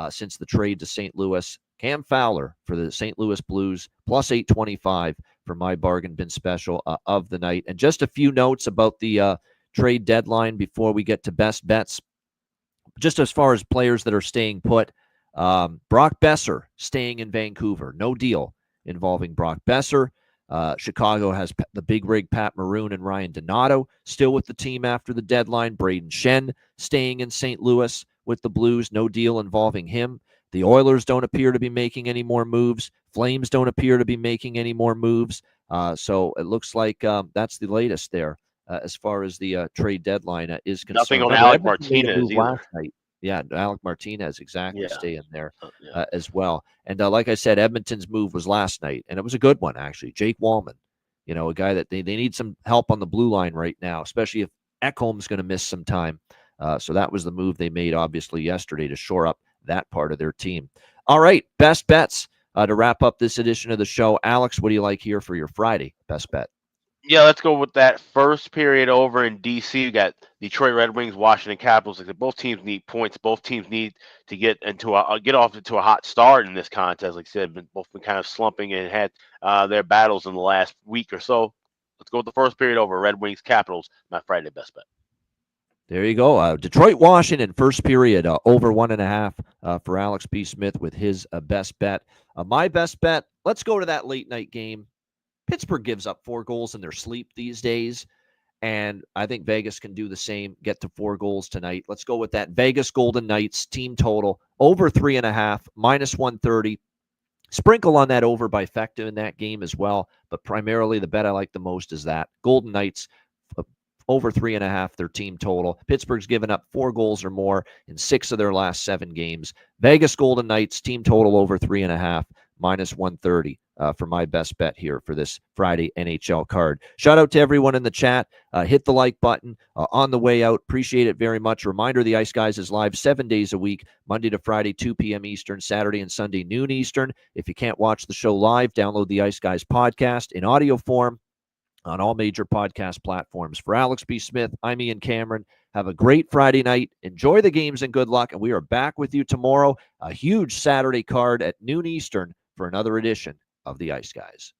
C: since the trade to St. Louis. Cam Fowler for the St. Louis Blues, plus 825 for my bargain bin special of the night. And just a few notes about the trade deadline before we get to best bets. Just as far as players that are staying put, Brock Besser staying in Vancouver. No deal involving Brock Besser. Chicago has the big rig Pat Maroon and Ryan Donato still with the team after the deadline. Braden Shen staying in St. Louis with the Blues. No deal involving him. The Oilers don't appear to be making any more moves. Flames don't appear to be making any more moves. So it looks like that's the latest there as far as the trade deadline is concerned.
D: Nothing on Alec Martinez
C: last night. Yeah, Alec Martinez staying there as well. And like I said, Edmonton's move was last night, and it was a good one, actually. Jake Wallman, a guy that they need some help on the blue line right now, especially if Ekholm's going to miss some time. So that was the move they made, obviously, yesterday to shore up that part of their team. All right, best bets to wrap up this edition of the show. Alex, what do you like here for your Friday best bet?
D: Yeah, let's go with that first period over in D.C. We got Detroit Red Wings, Washington Capitals. Like both teams need points. Both teams need to get off into a hot start in this contest. Like I said, both been kind of slumping and had their battles in the last week or so. Let's go with the first period over. Red Wings, Capitals. My Friday best bet.
C: There you go. Detroit, Washington, first period, over 1.5 for Alex B. Smith with his best bet. My best bet, let's go to that late night game. Pittsburgh gives up 4 goals in their sleep these days, and I think Vegas can do the same, get to 4 goals tonight. Let's go with that. Vegas Golden Knights team total, over 3.5, minus 130. Sprinkle on that over by Fecta in that game as well, but primarily the bet I like the most is that. Golden Knights, over 3.5, their team total. Pittsburgh's given up 4 goals or more in 6 of their last 7 games. Vegas Golden Knights, team total over 3.5, minus 130 for my best bet here for this Friday NHL card. Shout out to everyone in the chat. Hit the like button on the way out. Appreciate it very much. Reminder, the Ice Guys is live 7 days a week, Monday to Friday, 2 p.m. Eastern, Saturday and Sunday, noon Eastern. If you can't watch the show live, download the Ice Guys podcast in audio form on all major podcast platforms. For Alex B. Smith, I'm Ian Cameron. Have a great Friday night. Enjoy the games and good luck. And we are back with you tomorrow. A huge Saturday card at noon Eastern for another edition of the Ice Guys.